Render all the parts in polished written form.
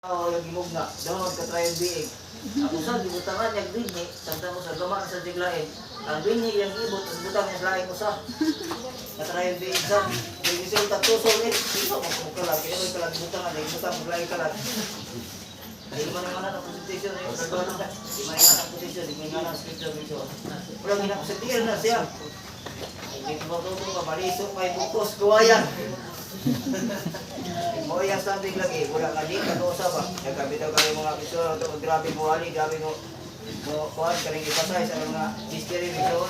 Oo, yung imog nga, doon ka-trial biig. Ako sa gibutangan yung bini, tanda ko sa gamaan sa tiglain. Ang bini yung ibot, ang butang yung laing ko sa ka-trial biig sa. Yung isang tatusol eh, ito magkalag, kaya may kalag butangan, yung butang maglaing kalag. Hindi man naman ang presentation eh, hindi man naman ang position, hindi man naman ang scripture video. Wala ginakasitiran na siya. Hindi ko matutong ka, maliso, may bukos, kuwayan. Mo yang standing lagi, wala ka di ka sa ba. Nagkabitaw kayo mga pisor, grabe mo ali, grabe mo kuhan kaning ipasay sa mga history video.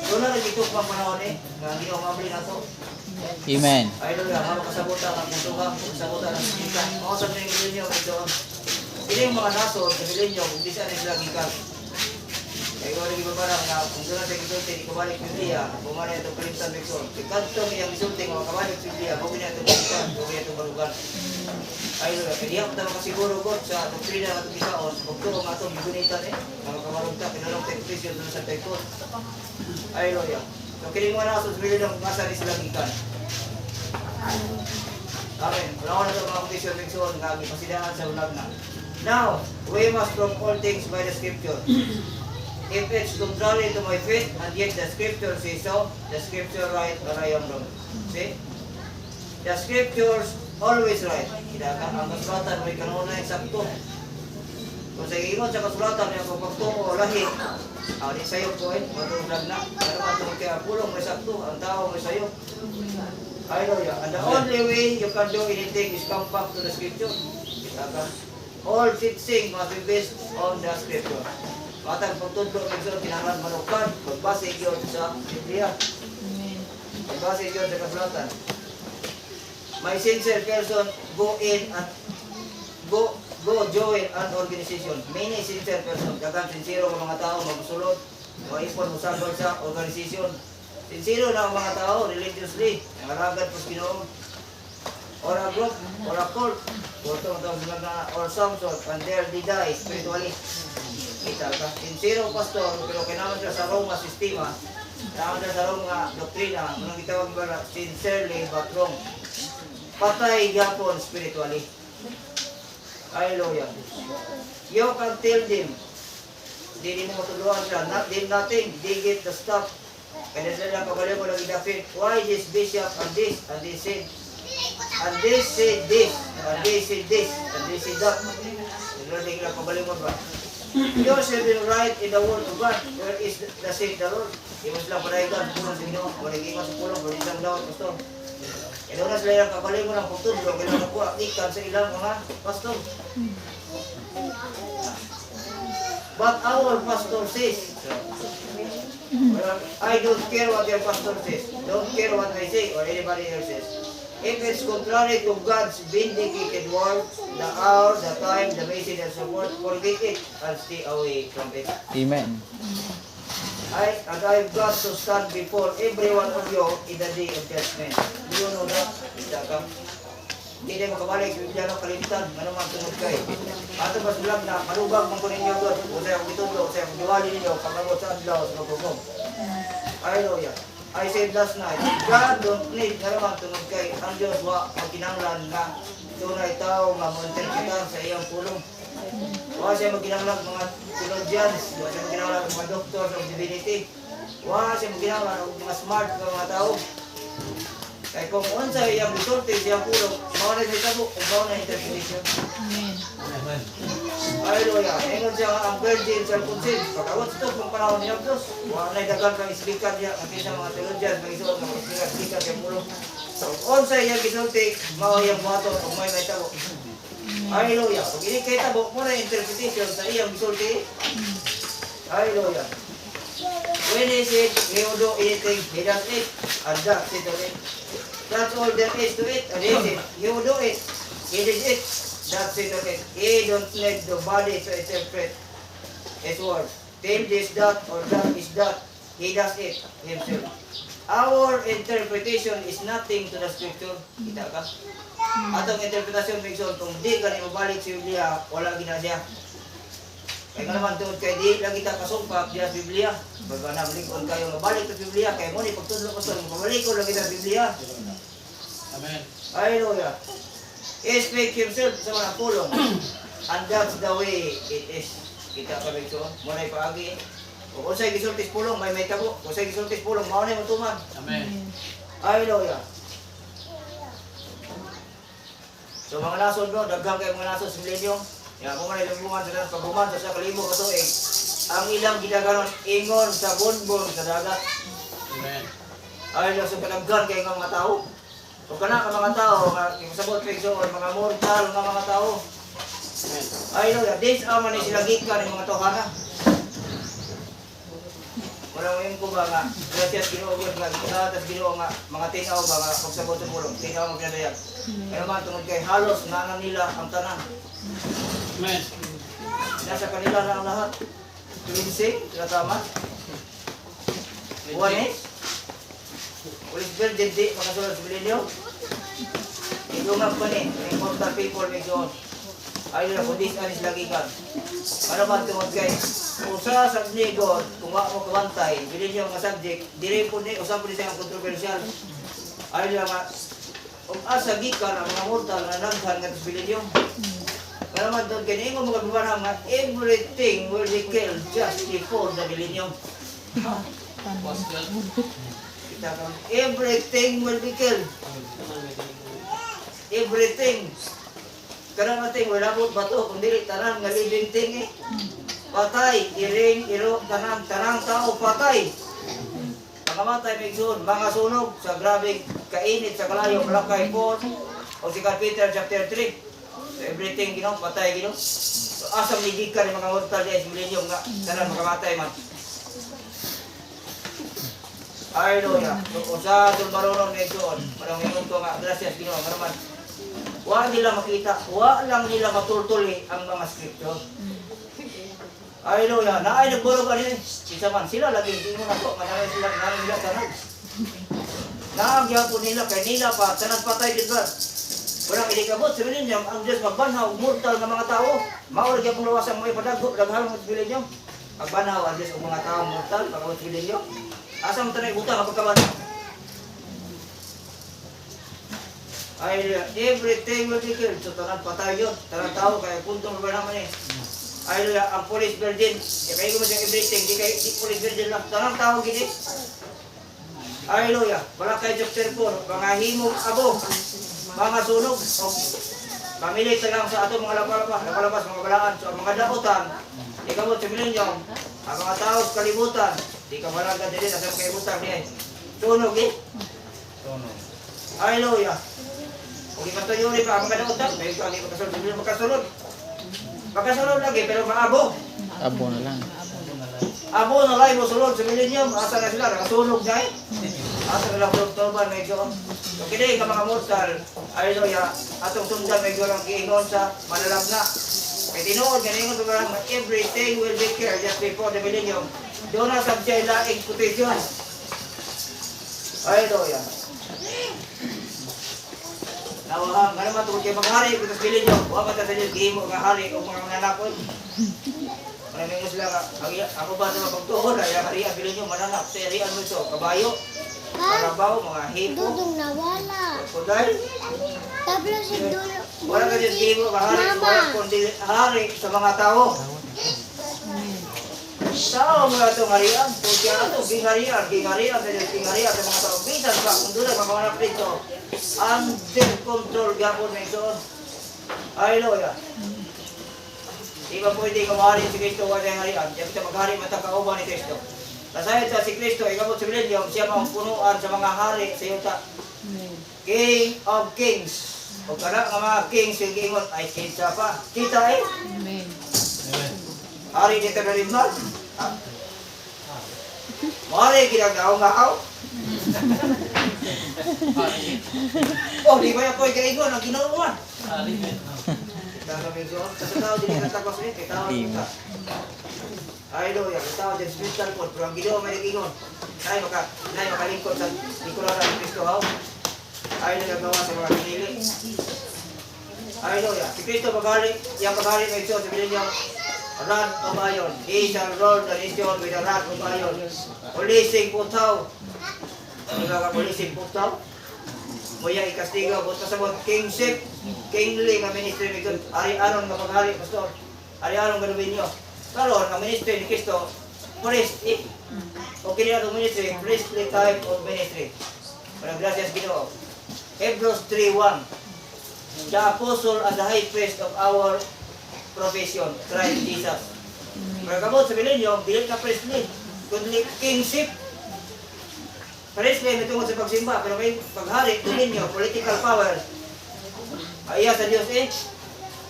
Doon na nagitutok pang panahon eh, nga hindi ako mabili na to. Amen. Ay doon nga, makasabutan ang puntuha, makasabutan ang sika. Mga sa mga milenyo, ito. Hindi yung mga nasod sa milenyo, kung di siya naglagi ka. Kaya ko rin ibabarang na kung doon natin isulti, ikabalik Biblia, bumana itong Clinton Bixon. Ikantong iyang isulti, mga kabalik Biblia, huwag na itong Clinton, huwag na itong balugan. Ay doon, kaya diyan ko naman kasiguro ko sa doktrina at ikaon, kung ito mga itong bibunitan eh, mga kamarunta, kinalong tayo presyo doon sa taikot. Ay doon yan. So, kiling mga nasod sa milenyo, kung nasa rin silang ikan. Amen. Wala ko na ito mga Clinton Bixon, nga pasidaan sa ulag na. Now, we must prove all things by the scripture. If it's contrary to my faith, and yet the scripture says so, the scripture right or I am wrong. See? The scriptures always right. Ang kasulatan may kanuna yung sakto. Kung sa ingon sa kasulatan niya, kung pagtungo o lahi, di sayo po eh, matulog na. Pero matulog kaya pulong may sakto, ang tao may sayo. Hallelujah. And the only way you can do anything is come back to the scripture. All teaching must be based on the scripture. Matang pagtudlo ng Diyos, kinahanglan manukan, magbasig yun sa Biblia. Magbasig yun sa kasulatan. My sincere person, go join an organization. Many sincere person, dagang sincero ng mga tao, magsulod, maipon, musabal sa organization. Sincero na ang mga tao, religiously, nangaragad po Ginoo. Or a group, or a cult, or some sort, and there they die spiritually. Kita ka. Sincero pastor, pero kailangan siya sa wrong nga sistema, kailangan siya sa wrong nga doktrina, manang itawag ba sincerely but wrong. Patay gapon spiritually. Hallelujah. You can tell them, di mo matuluan sila, nothing, they get the stuff. Kaya sila kabalik mo lang idapit, why this bishop and this said, and they said this, and they said this, and they said that. Sila lang kabalik mo ba? You shall be right in the word of God. Where is the said the Lord? Iwas lang panayigan, pulang sa Ginoo, maliging sa pulang, maliging daw, pastor. Kaya doon na sila yung kabalay mo ng pagtudlo, kailangan na po ikan sa ilang mga pastor. But our pastor says, I don't care what your pastor says, don't care what I say or anybody else says. If it's contrary to God's vindicated word, the hour, the time, the message, and so forth, forget it and stay away from it. Amen. And I've got to stand before every one of you in the day of judgment. Do you know that? Hindi na makabalik, yung diyan ang kalimtan, ano man tunod kayo. Ato ba silang na, malubag man ko ninyo doon, o sa'yo kong itudlo, o sa'yo kong diwali ninyo, pagkabot sa adlaw, sa magpupong. Hallelujah. I said last night, God don't need nga naman tunod kay ang Diyos wa magkinanglan na tunay tao nga mo-interpretar sa iyang pulong. Wa siya magkinanglan mga theologians, wa siya magkinanglan mga doctors of divinity, wa siya magkinanglan mga smart mga tao. Kaya kung unsa iyang bisulti sa iyang pulong, mao na siya tabo, mao na interpretation. Amen. Hallelujah. Ingon siya nga ang virgin sa Alfonsin. Pagkawat ito kung panahon niya Diyos. Wala na dagan kang ispikan niya. Ang isa mga theologian, mag-isuot ng ispikan sa pulong. So, unsa iyang bisulti, mao iyang buhaton kung may tabo. Hallelujah. Pag ini kay tabo, mo na interpretation sa iyang bisulti. Hallelujah. When he said, he will do anything, he does it, and that's it on it. That's all there is to it, and he said, he will do it, he did it, that's it on it. He don't need the body to interpret his word. Tell this that, or that is that, he does it himself. Our interpretation is nothing to the scripture. Kita ka? Atong interpretation, Bigson, kung di ka na mabalik sa Biblia, wala gina siya. Kaya nga naman tuod kay di lang kita kasumpak diya sa Biblia. Baga na malikon kayo mabalik sa Biblia kay mo ni pagtudlo ko sa mabalik ko lang kita sa Biblia. Amen. Hallelujah. He speak himself sa mga pulong. And that's the way it is. Kita ka rin so, muna ipaagi. Kung sa'y gisultis pulong, may tabo. Kung sa'y gisultis pulong, mauna yung tuman. Amen. Hallelujah. So mga nasod no, daghang kayo mga nasod sa milenyo. Yan, kung mga ilumbuhan sa pagbuman sa kalimo katuig, ang ilang gidaganon ingon sa bunbon sa dagat. Amen. Hallelujah. So kadaghan kayo mga tao. So kana ka mga tao, yung sabot pigso, mga mortal nga mga tao. Amen. Hallelujah. This aman ni sila gikan ng mga tawhana. Wala mo yung kuba nga, gracias Ginoo nga, kinatas Ginoo nga, mga tinaw ba nga, pagsabot sa pulong, tinaw mo pinadayag. Kaya naman, tungod kay halos, nana nila ang tanan. Amen. Nasa kanila na ang lahat. Cleansing, tama. Juanes, Ulis Virgin, di, makasulad sa Bilinyo. Idungag pa ni, important people, may doon. Ayun na, kundis anis lagi ka. Ano ba tungod kay, usa sa God, kung wala mo kabantay, bilhin niyo mga subject, dili po ni, usap po ni sa controversial. Ayun na nga, kung asa gikan ang mga mortal na naghan nga bilhin niyo. Kaya naman doon, ganyan mo mga bumarang nga, everything will be killed just before the bilhin niyo. Kita ka, everything will be killed. Everything. Karang natin, wala mo bato, kung dili tanan nga living thing eh. Patay, iring, iro, tanang tao, patay. Pangamatay, may doon, mga sunog sa grabing kainit sa kalayo, Malakay 4, o si Peter chapter 3. So, everything, patay, So, asam ligikan ng mga mortal diya, milenyo nga, tanan makamatay man. Hallelujah. So, usa, tulmaronon may doon, parang mingon ko nga, gracias, Ginoo, maraman. Wa nila makita, wa lang nila matultuli ang mga scripture. Hallelujah. Naay nagburog ani isa man sila lagi hindi mo na to, manay sila namin nila tanan. Naagyapon nila kay nila pa tanan patay gid ba. Wala ilikabot sabihin niya ang Diyos magbanhaw mortal nga mga tao. Mao ra gyapon luwasan mo ipadagko daghang mga bilin niyo. Magbanhaw ang Diyos og mga tao mortal pagawat bilin niyo. Asa mo tanay utang pagkaban. Ay, everything will be killed. So, tanan patay yun. Tanan tao, kaya puntong ba naman eh. Ay, ang police virgin. Kaya ko mo siyang everything. Di police virgin lang. Tanan tao gini. Ay, luya. Wala kayo chapter 4. Mga himong abo. Mga sunog. O, pamilit lang sa ato mga lapalapas, mga balaan. So, ang mga daotan. Ikaw mo, similin nyo. Ang mga tao sa kalibutan. Di ka malaga din. Nasa kalibutan niya eh. Sunog eh. Ay, luya. Kung ipatuyo rin pa ang mga daotan, may ito ang makasunod. Makasunod lagi, pero maabo. Abo na lang. Abo na lang mo sunod sa millennium. Asa na sila, nakasunog na eh. Asa na lang doktorban, medyo. So, kini ka mga mortal, hallelujah, atong sundan medyo lang kiingon sa manalag na. Kaya tinuod, ganingon sa mga everything will be care just before the millennium. Doon na sa siya laing quotation. Hallelujah. Nawahang, ano man tungkol kayo maghari, kung bilin nyo, huwag mata sa Diyos, gihimo nga hari o mga mananakon. Maraming mo sila, ako ba sa mapagtuhon, ay harian, bilin nyo, mananak, sa harian mo ito, kabayo, karabaw, mga hipo, Dudong nawala. kuday. Tablo si Dudong. Wala ka Diyos, gihimo nga hari, wala kundi hari sa mga tao. Tao mga itong harian, kung kaya ito, gingarian, sa Diyos, gingarian sa mga tao. Bisan pa, kung doon ay makawanap dito, under control gapon na ito. Hallelujah. Di ba pwede kumahari si Kristo wala yung harian? Diyan kita maghari matagkauban ni Kristo. Nasayad sa si Kristo, ikabot sa milenyo, siya mga punuan sa mga hari sa yuta. King of Kings. O kana nga mga kings yung giingon, ay kita pa. Kita eh. Amen. Hari dito na rin man. Mari ginagaw-ngaw. Oh, di ba yung ko'y kaigon ang ginauman? Sasabihin ko, sa tao din yung natakos rin, kay tao din ka. Hallelujah, kay tao din spiritual po, pero ang ginoo may nagigon. Nay makalingkod sa Nicolara ng Kristo haw. Hallelujah, gawa sa mga pinili. Hallelujah, si Kristo paghari, yung paghari ng Diyos, sabihin niyo, rod of iron. He shall rule the nation with a rod of iron. Policing putaw. Ano ka policing putaw? Muya ikastigo, buta sa mga kingship, kingly nga ministry ni God. Ari-anon nga paghari, pastor. Ari-anon nga dominyo. Karon ang ministry ni Kristo, priestly. O kini atong ministry, priestly type of ministry. Maraming gracias Ginoo. Hebrews 3:1. The apostle and the high priest of our profession, Christ Jesus. Pagkabot sa milenyo, dili ka priestly, kundi kingship. Priestly may tungkol sa pagsimba, pero may paghari, dominyo, political power. Aiya sa Diyos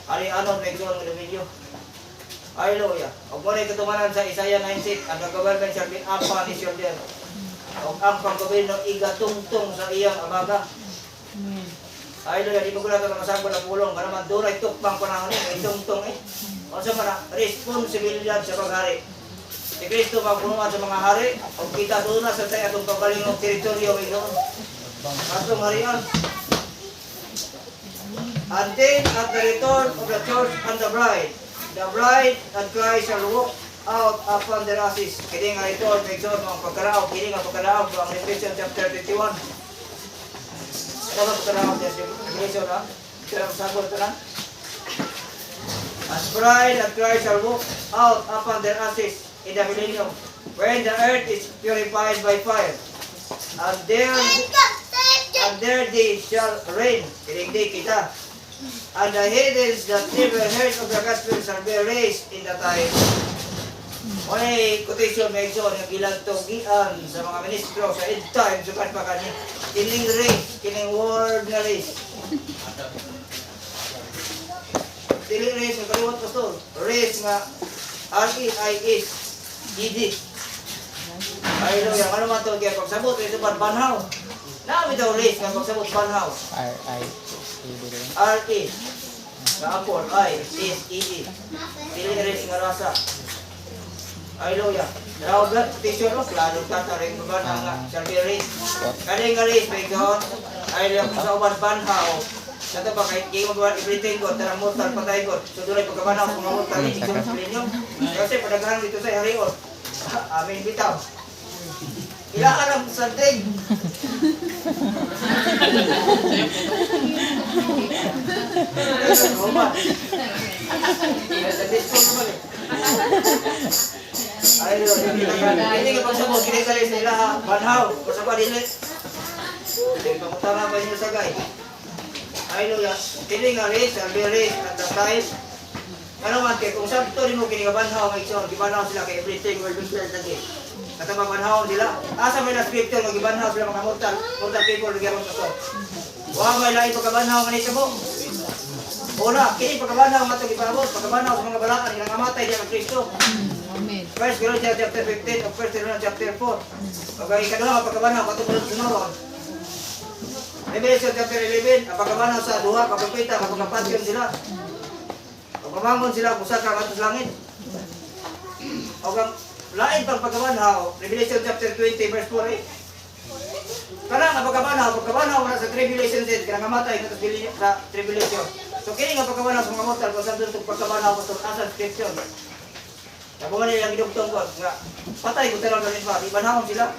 ari-anon may gawang dominyo. Hallelujah. Og mo na katumanan sa Isaiah 9:6, ang government shall be upon his shoulder. Og ang panggobyerno igatungtong sa iyang abaga. Hallelujah. Di ba ko natin makasagol na pulong, para man doon ay tukpang panahon itungtong O sa mga responsibilidad sa paghari. Si Kristo magpunuan sa mga hari, o kita doon na sa tayo atong pagaling ng teritoryo may doon. Atong harian. And then at the return of the church and the bride and Christ shall walk out upon their asses. Kini nga return, may doon mga pagkaraog, kini nga pagkaraog, ang Revelation chapter 21. Ano ba pagkaraog niya? Revelation ha? Kaya masagot ito na? As bride and Christ shall walk out upon their asses in the millennium, when the earth is purified by fire, and there they shall reign. Kining-day kita. And the heathens that never heard of the gospel shall be raised in the time. May quotation may ito ng ilang tugian sa mga ministro sa end time, sukat pa kani. Kining race, kining word na race. Dili race nga kaliwat pastor. Race nga R-E-I-S E-D. Hallelujah. Ano man ito? Kaya pagsabot, ito ba banhaw? Naami daw race nga pagsabot banhaw. R-E. Nga apol. I-S-E-E. Dili race nga rasa. Hallelujah. Now, blood petition of klaro tataring ba na nga shall be race. Kaling nga race, may God. Hallelujah. Kung sa uban banhaw. Kata ba kahit kayo magawa everything ko, tarang mortal patay ko. So doon ay pagkabanaw kung mga mortal ni Igor Pilinyo. Kasi padagahan dito sa Harion. Amin bitaw. Ilaan ang santing. Hindi ka pagsabog, kinikalis nila banhaw. Pasabwa dilit. Hindi pamutama ba niyo sa guy? Hallelujah. Kini nga race, shall be raised at the time. Ano man kay kung sabto rin mo kini nga banhaw nga igsoon, gibanhaw sila kay everything will be clear today. Katama banhaw nila. Asa may na scripture nga gibanhaw sila mga mortal people gyapon sa. Wa may lain pagkabanhaw nga nito mo. Una, kini pagkabanhaw nga to gipabot, pagkabanhaw sa mga balaan nga namatay diya kay Kristo. Amen. 1 Corinthians chapter 15 of 1 Corinthians chapter 4. Pagka ikaduha pagkabanhaw katungod sunod. Revelation chapter 11, ang pagkabanaw sa duha, kapagpita, kapagpatyon sila. Pagkamangon sila, kusa ka katos langit. O kang lain pang pagkabanaw, Revelation chapter 20, verse 4 Kanang ang pagkabanaw na sa tribulation dead, kanang amatay katos sa tribulation. So kini nga pagkabanaw sa mga mortal, kung saan doon itong pagkabanaw ko sa asal scripture. Nabuman nila ang gidugtong ko, nga patay ko talagang ganit ba, ibanahon sila.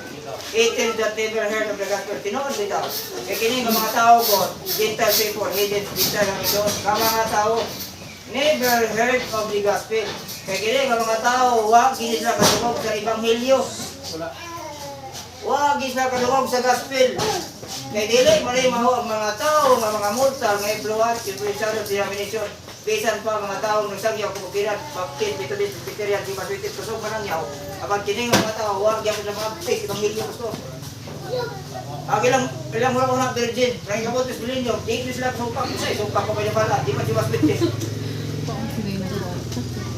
18 that never heard of the gospel, tinood dito. Kaya kini nga mga tao ko, Gentile people, hidden, Gentile ang ito, mga tao, never heard of the gospel. Kaya kini nga mga tao, wag gini sila kadungog sa Ebanghelyo. Wag gini sila kadungog sa gospel. Kaya dili, mali maho ang mga tao, mga mortal, nga influence, influential denomination. Bisan pa mga taong nagsagyaw kumukiran, Baptist, Methodist, Presbyterian, di Maswitit, kusog manangyaw. Abang kining mga tao, huwag gyapon sa mga Baptist, Ebanghelyo gusto. Ilang mula virgin, nang gamot is bilinyo, di sila sumpak, sumpak ko kayo pala, di pa si Maswitit.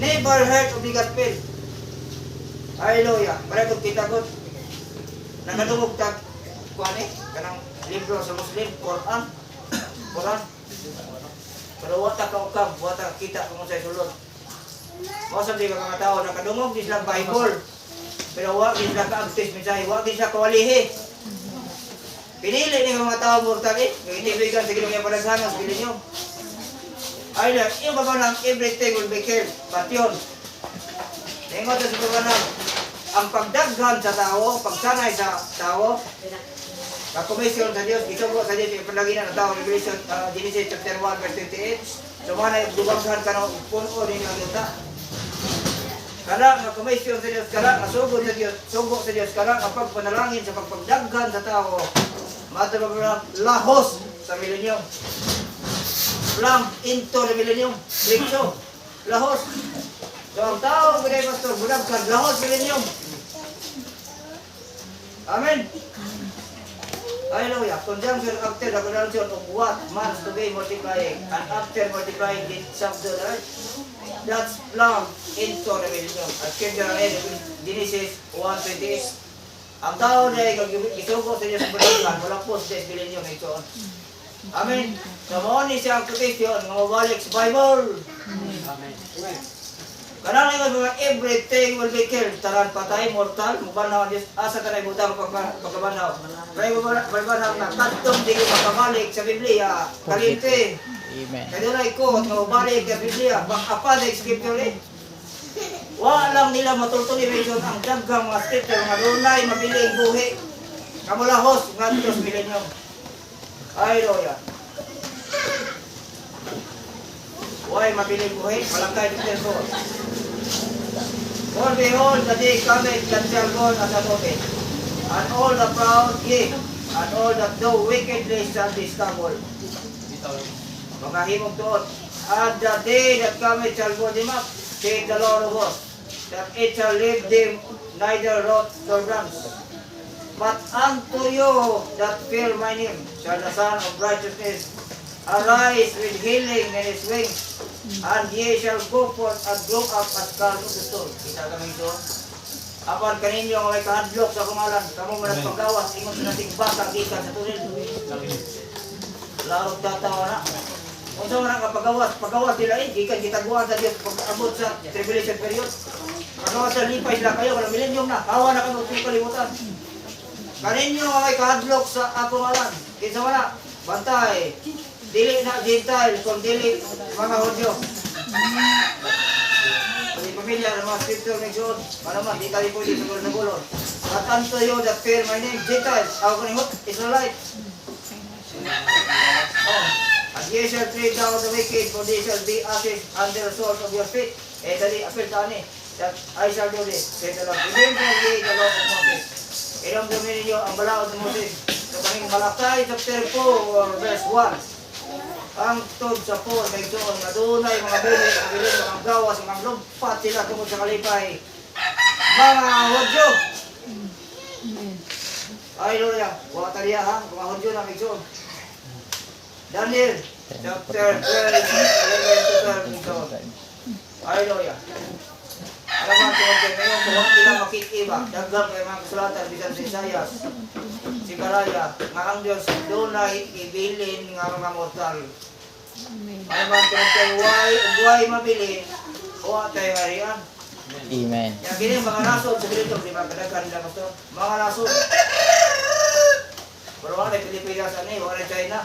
Never heard of the gospel. Hallelujah. Para kung kita ko, nakadungog tag, kanang libro sa Muslim, Quran. Pero wata ka ukam, wata kita kung sa'y sulod. Masa di ka mga tao nakadungog, di sila Bible. Pero wag di sila ka-abstis mensahe, wag di sila kawalihi. Pinili ni mga tao mortal nagitibigan sa ginong yung palaghanos, bilin nyo. Ay na, yung babanang everything will be killed. But yun, nengot sa babanang, ang pagdaghan sa tao, pagsanay sa tao, Kakomisyon sa Dios, gisugo sa Dios, ipalagina na tao, Revelation, Genesis chapter 1, verse 28. So, mga nagdubangsan ka na puno rin ang yuta. Kala nga komisyon sa Dios, kala nga sugo sa Dios, kala nga pagpanalangin sa pagpagdaghan sa tao, matapag lahos sa milenyum. Plump into the millennium. Dikso. Lahos. So, ang tao, ganay pastor, budagkan, lahos millennium. Amen. Hallelujah. Conjunction after the conjunction of what months to be multiplying, and after multiplying it subdue the earth. That's plump into the millennium. At kaya Genesis 1:28. Ang tao na isugo sa Diyos sa budagkan, wala po sa millennium ito. Amen. So, mo ni siya ang quotation, nga mabalik sa Bible. Amen. Kanang nga mga everything will be killed. Taran patay, mortal, mabanaw Diyos. Asa ka na ibutang pagkabanaw. Kaya mabanaw na katong di makabalik sa Biblia. Kalinte. Amen. Kaya doon ay ko, at mabalik sa Biblia. Bakapalig scripture eh. Walang nila matultuli rin ang dagang mga scripture. Mga lunay, mabiling buhi. Kamulahos, nga Diyos millennium. Hallelujah. Why mabiling buhi? Malangkay dito po. For behold, the day cometh that shall go as a moment, and all the proud, yea, and all that do wickedly shall be stumbled. Mga himog doon. And the day that cometh shall go them up, saith the Lord of hosts, that it shall leave them neither rot nor branch. But unto you that fear my name shall the Son of Righteousness arise with healing in his wings, and ye shall go forth and grow up as calves of the stone. Kita kami ito. Apan kaninyo ang may kahadlok sa kumalan, kamo man paggawas, ingon sa nating bakang gikan sa tunil. Larog tatawa na. Kung sa mga pagawas nila gikan gitaguan sa Diyos pag-abot sa tribulation period. Pagawas sa lipay sila kayo, walang millennium na, hawa na kami sa kalimutan. Kaninyo ang may kahadlok sa kumalan, kinsa wala, bantay. Dili na Gentile, kung dili mga Hudyo. Hindi pamilya ng mga scripture ng John. Manaman, di tayo pwede sa gulong na gulong. At unto you that fear my name, Gentiles, ako ni Hud, Israelite. And ye shall tread down the wicked, for they shall be ashes under the soles of your feet. Dali, apil tani, that I shall do this, said the Lord. Remember ye the law of Moses. Iramdamin ninyo ang balaod ng Moses. So kaming Malakay, chapter 4, verse 1. Ang tod sa poor, may doon, na doon ay mga buli, mga gawas, mga lumpat sila tungkol sa kalipay. Mga Hudyo! Hallelujah! Huwag taliya ha, mga Hudyo na may doon. Daniel, chapter 12, 11 to 12 ito. Hallelujah! Alaman tungkol kayo ngayon, kung huwag nila makikiba, daghang kayo mga kasulatan, bisan sa Isayas, si Karaya, nga ang Diyos doon ay ibilin nga mga mortal. Alaman tungkol kayo, huwag mabilin, huwag tayo harian. Amen. Yang gini mga nasod sa dito, di ba kadaghan nila gusto? Mga nasod. Pero wala na Pilipinas, wala na China.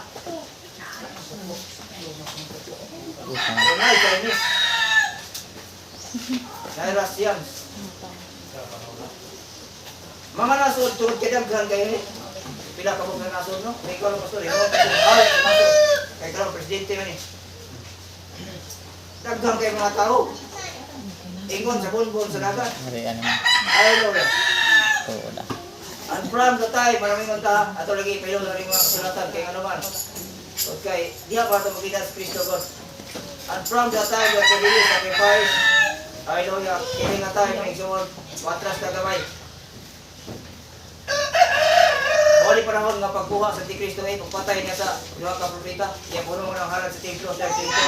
Wala na Chinese. Na Russians. Mga nasod, tulad kadaghan kayo ni. Pila ka mga nasod, no? May ikaw lang pastor, ikaw nasod. Kaya ka lang, presidente man eh. Daghan kayo mga tao. Ingon sa bunbun sa dagat. Harian mo. Hallelujah. Oo na. And from the time, maraming unta, ato lagi payo na rin mga kasulatan kay ano man. Okay, diha pa ito makita sa Kristo God. And from the time that the daily sacrifice, hallelujah, kini nga tayo ng igsuon, matras na gamay. Wali panahon nga pagkuha sa ti Kristo ay pagpatay niya sa duha ka propeta, iya puno mo ng halad sa templo, sa templo.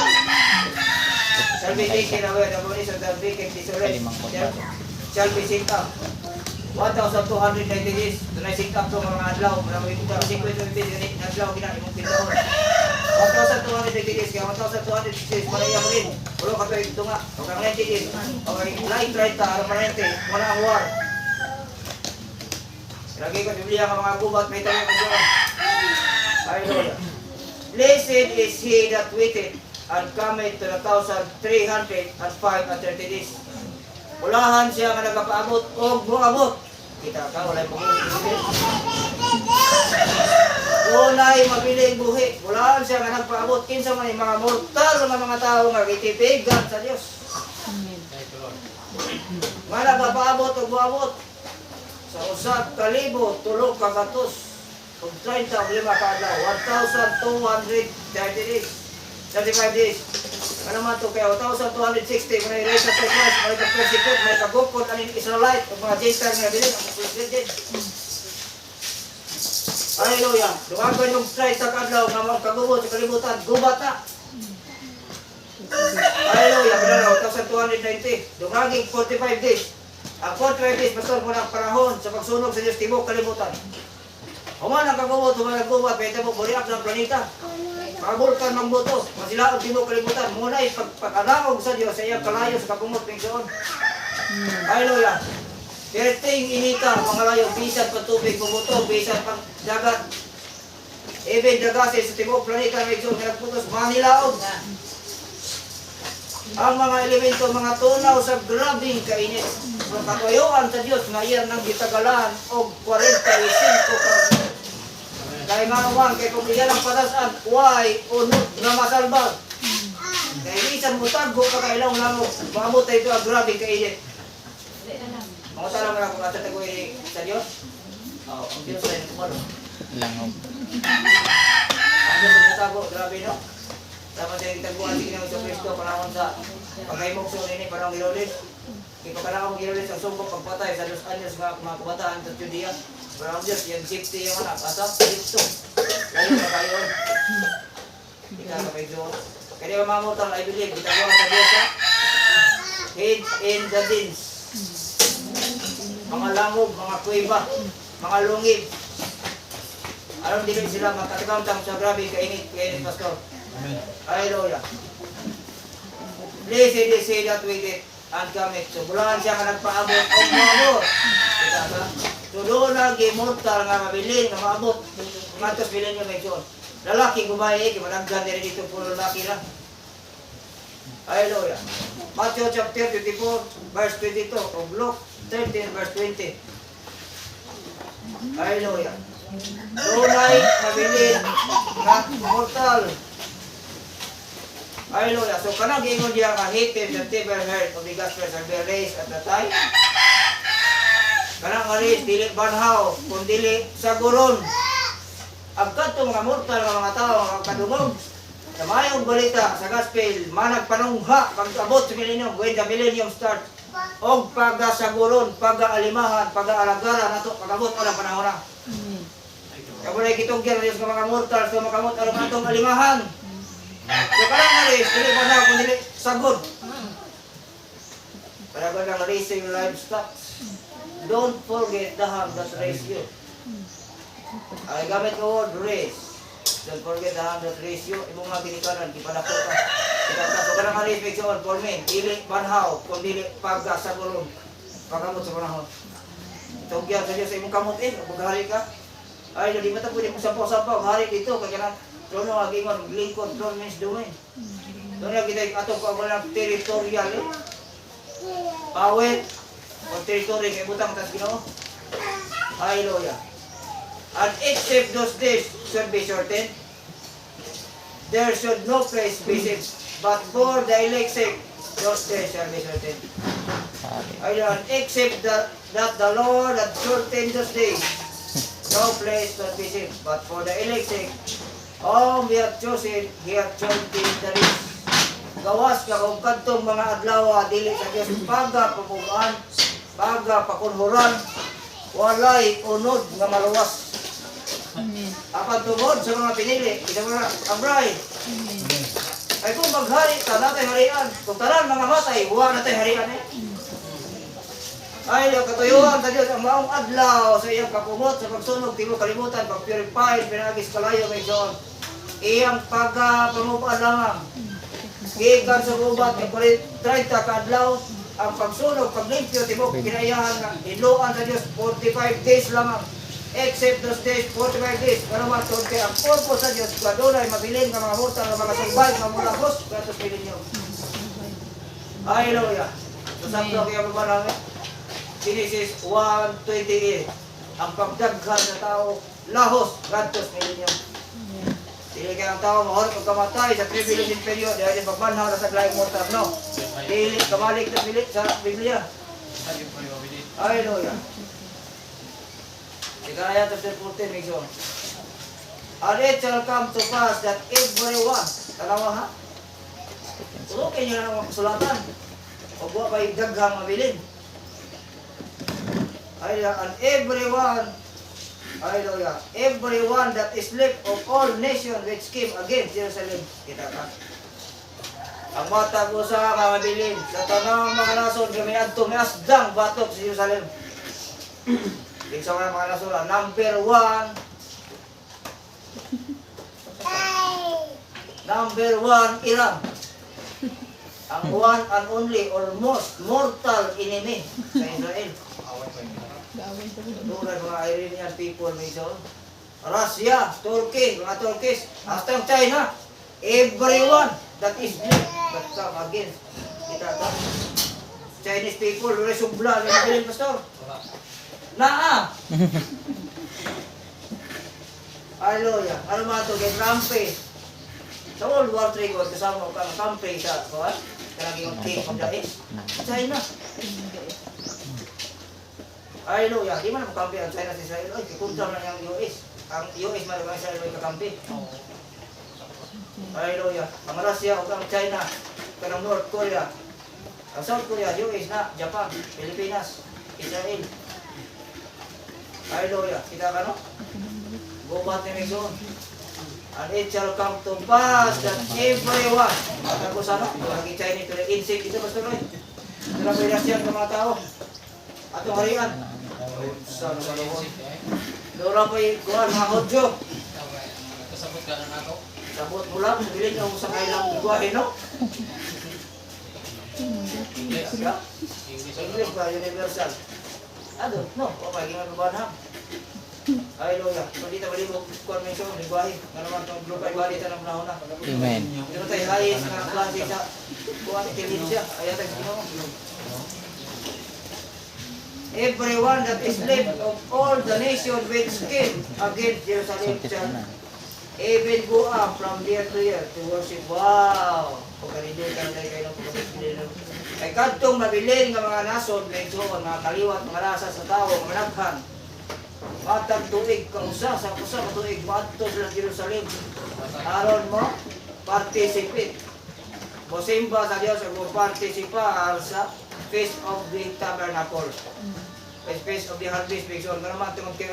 Salvation away, the bodies of the wicked disarray shall be synced up. 1,290 days, tunay sync up to mga adlaw, maraming ito, 50 days, adlaw, imong pinahon. 1,290 days, kaya 1,260 days, manayang rin. Pulo ka ito ito nga, huwag kang 90 days. Okay, light right ta, araw manente, wala ang war. Ilagay ko Biblia ng mga gubat, may tayo ng Diyos. Hallelujah. Blessed is he that waited, and cometh to the 1,305 and 30 days. Ulahan siya nga nagapaabot o buabot. Kita ka, wala'y pag-ibig. Unay mabiling buhi. Mulaan siya nga nagpaabot. Kinsa man yung mga mortal nga mga tao nga gitipigan sa Dios. Thank you, Lord. Nga nagapaabot o buabot. Sa usap kalibo, tulog kagatos. Kung 30 o 5 kadlaw. 1,230 days. 35 days. Ano man ito kaya 1,260 kung na-erase sa Christ, may ka-persecute, may ka-gukod, aning Israelite, o mga Gentile nga bilin, ang Christian. Hallelujah. Dumagan yung 30 kadlaw na mga kagubot sa kalibutan, gubat na. Hallelujah. Pinalaw, 1,290. Dumaging 45 days. Ang 45 days, pastor mo ng panahon sa pagsunog sa Diyos, tibok kalibutan. Human ang kagubot, human ang gubat, may tibok, buriak ng planeta. Mga bulkan ng buto, masilaog tibok kalibutan. Muna ay pagpakalaog sa Diyos, sa iyang kalayo sa kapumot ng Sion. Hallelujah. Perting inita, mga layo, bisan pang tubig, bumuto, bisan pang dagat. Even dagase sa tibok planeta ng Sion, nagputos, manilaog. Ang mga elemento, mga tunaw sa grabing kainit. Ang katuyuan sa Diyos na iyan ng gitagalan o 45 ka. Kaya nga naman, kaya kung iyan ang patasan, why, unod na masalbag. Kaya isan mo taggo ka kailang lamok, maamot na ito ang grabing kainit. Mga salam na kung nasa tago sa Diyos. Oo, ang Diyos ay kumalo. Langob. Ang Diyos ay tago, grabe no. Dapat yung itaguan sige ng Kristo, panahon sa pagkaimog sa unini, panahon girolis. Ipagkalakang girolis ang sumbong pagpatay sa Los Angeles mga kabataan sa Judea. Pero ang Diyos, yung safety yung anak, asap, dito. Layo na kayo. Ika ka medyo. Kaya yung mga mortal, I believe, itaguan sa Diyos ha. Head in the dins. Mga langog, mga kuiba, mga lungib. Alam din sila, magkatagamtang sa grabe, kainit, pastor. Hallelujah. Blessed is he that waiteth and cometh. So, bulaan siya nga nagpaabot o maabot. Kita ka? So, doon na immortal nga mabilin, nga maabot. Matos bilin niya may John. Lalaki, gumayi, kimanagdan din dito, puro lalaki na. Hallelujah. Matthew chapter 24, verse 22. O Luke 13, verse 20. Hallelujah. Doon ay mabilin nga mortal. Hallelujah. So, kanang giingon diya nga hated the table heard of the gospel and be raised at the time. Kanang aris, dili banhaw, kung dili saguron. Ang katong mga mortal nga mga tao, mga kadungog, sa mayong balita sa gospel, managpanungha, pag-abot sa millennium, when the millennium start, og pag-saguron, pag-alimahan, pag-alagaran, nato, pag-abot o ng panahon na. Kaya muna ikitugyan ng mga mortal, so makamot alam natong alimahan. So karang aris, dili ba na kung dili sagod. Para ba nang racing livestock? Don't forget the hand that raised you. Ay gamit ko word race. Don't forget the hand that raised you. Imong mga ginikanan, di pa na po ka. So karang aris, make sure for me, dili banhaw, kung dili pagkasagulong. Pagkamot sa panahon. Tugyan sa Diyos sa imong kamot maghari ka. Ay, di ba ito pwede mong sampaw-sampaw, hari dito, kaya na, doon ang agingon, lingkod, doon means domain. Doon na kita atong kawalang territorial eh. Pawit, o territory, kaya butang tas Ginoo. Hallelujah. And except those days should be shortened, there should no place be saved, but for the elect's sake, those days shall be shortened. Hallelujah. Except that the Lord had shortened those days, no place to be saved, but for the elect's sake, whom we have chosen, He hath shortened the days. Gawas ka kung kadtong mga adlaw dili sa Dios paga pamugaan, paga pakunhuran, walay unod nga maluwas. Apan tungod sa mga pinili, kita mo na, abray. Ay kung maghari ka, natay harian. Kung tanan mga matay, huwag natay harian eh. Ay, yung katuyuan sa Diyos, ang maong adlaw sa iyang kapumot, sa pagsunog, tibok kalimutan, pag-purify, pinagis kalayo, may John. Iyang pagpamupaan lamang. Gikan sa gubat, 30 ka-adlaw, ang pagsunog, paglimpyo, tibok, kinayahan na, iluan sa Diyos, 45 days lamang. Except those days, 45 days, kanaman to, kaya ang purpose sa Diyos, kadulay, mabilin ka mga mortal, mga survive, mga mula hos, katos pilin nyo. Hallelujah. So, sakto kaya ba namin? Genesis 1:28. Ang pagdaghan na tao, lahos, gantos, millennium. Dili kaya ang tao mahal pagkamatay sa tribulation period, dahil pagmanhaw na sa laing mortal, no? Dili, kamalik na pilit sa Biblia. Hallelujah. Ikaya chapter 14, make sure. And it shall come to pass that everyone, tanawa ha? Turukin nyo na ng kasulatan. O buwa pa yung daghang mabilin. Hallelujah. And everyone that is left of all nations which came against Jerusalem. Kita ka. Ang matag usa nga mabilin sa tanang mga nason kami adto may asdang batok sa Jerusalem. Ing sa mga nason, number 1. Number 1, Iran. Ang one and only or most mortal enemy sa Israel. Tulad mga Iranian people, Mason. Russia, Turkey, mga Turkish, hasta China. Everyone that is left that come against kita. Chinese people, wala subla, wala bilin, pastor. Naa! Hallelujah. Ano mga ito? Kay Rampe. Sa World War III ko, kasama ko ang Rampe sa kawan. Karang yung king of the east. China. Hallelujah. Di man ang kampi ang China sa Israel. Ay, kikuntra man yung US. Ang US man ang Israel ay kakampi. Hallelujah. Ang Russia o ang China. Karang North Korea. Ang South Korea, US na, Japan, Pilipinas, Israel. Hallelujah. Kita ka no? Gubat ni Migson. And it shall come to pass that everyone. Ako sa ano? Lagi Chinese to the insect. Ito Pastor Roy. Ito lang pinasyan ng mga tao. Atong harian. Sa ano ba naman? Dora pa yung kuhan, mga hodyo. Kasabot ka na ako. Sabot mo lang. Bilin mo sa kailang iguahin, no? English ba? Universal. Ano? No. Okay, ginawa ba na? Hallelujah. Hindi tayo malibog kuhan may siyong lingwahe. Ano naman itong global body ito ng panahon na. Amen. Pero tayo hayes nga klase sa kuhan intelligence. Ayaw tayo sa Ginoo. Everyone that is left of all the nation which came against Jerusalem shall even go up from year to year to worship. Wow! Pagkaridoy ka na tayo kayo ng pagkabilin. Ay kadtong mabilin ng mga nason, medyo mga kaliwat, mga rasa sa tao, mga managhan. Matag tuig ka usa sa tuig maadto sa Jerusalem. Aron mo participate. Mo simba sa Dios mo participar sa Feast of the Tabernacle. Feast of the Harvest Festival. Ngano man tungod kay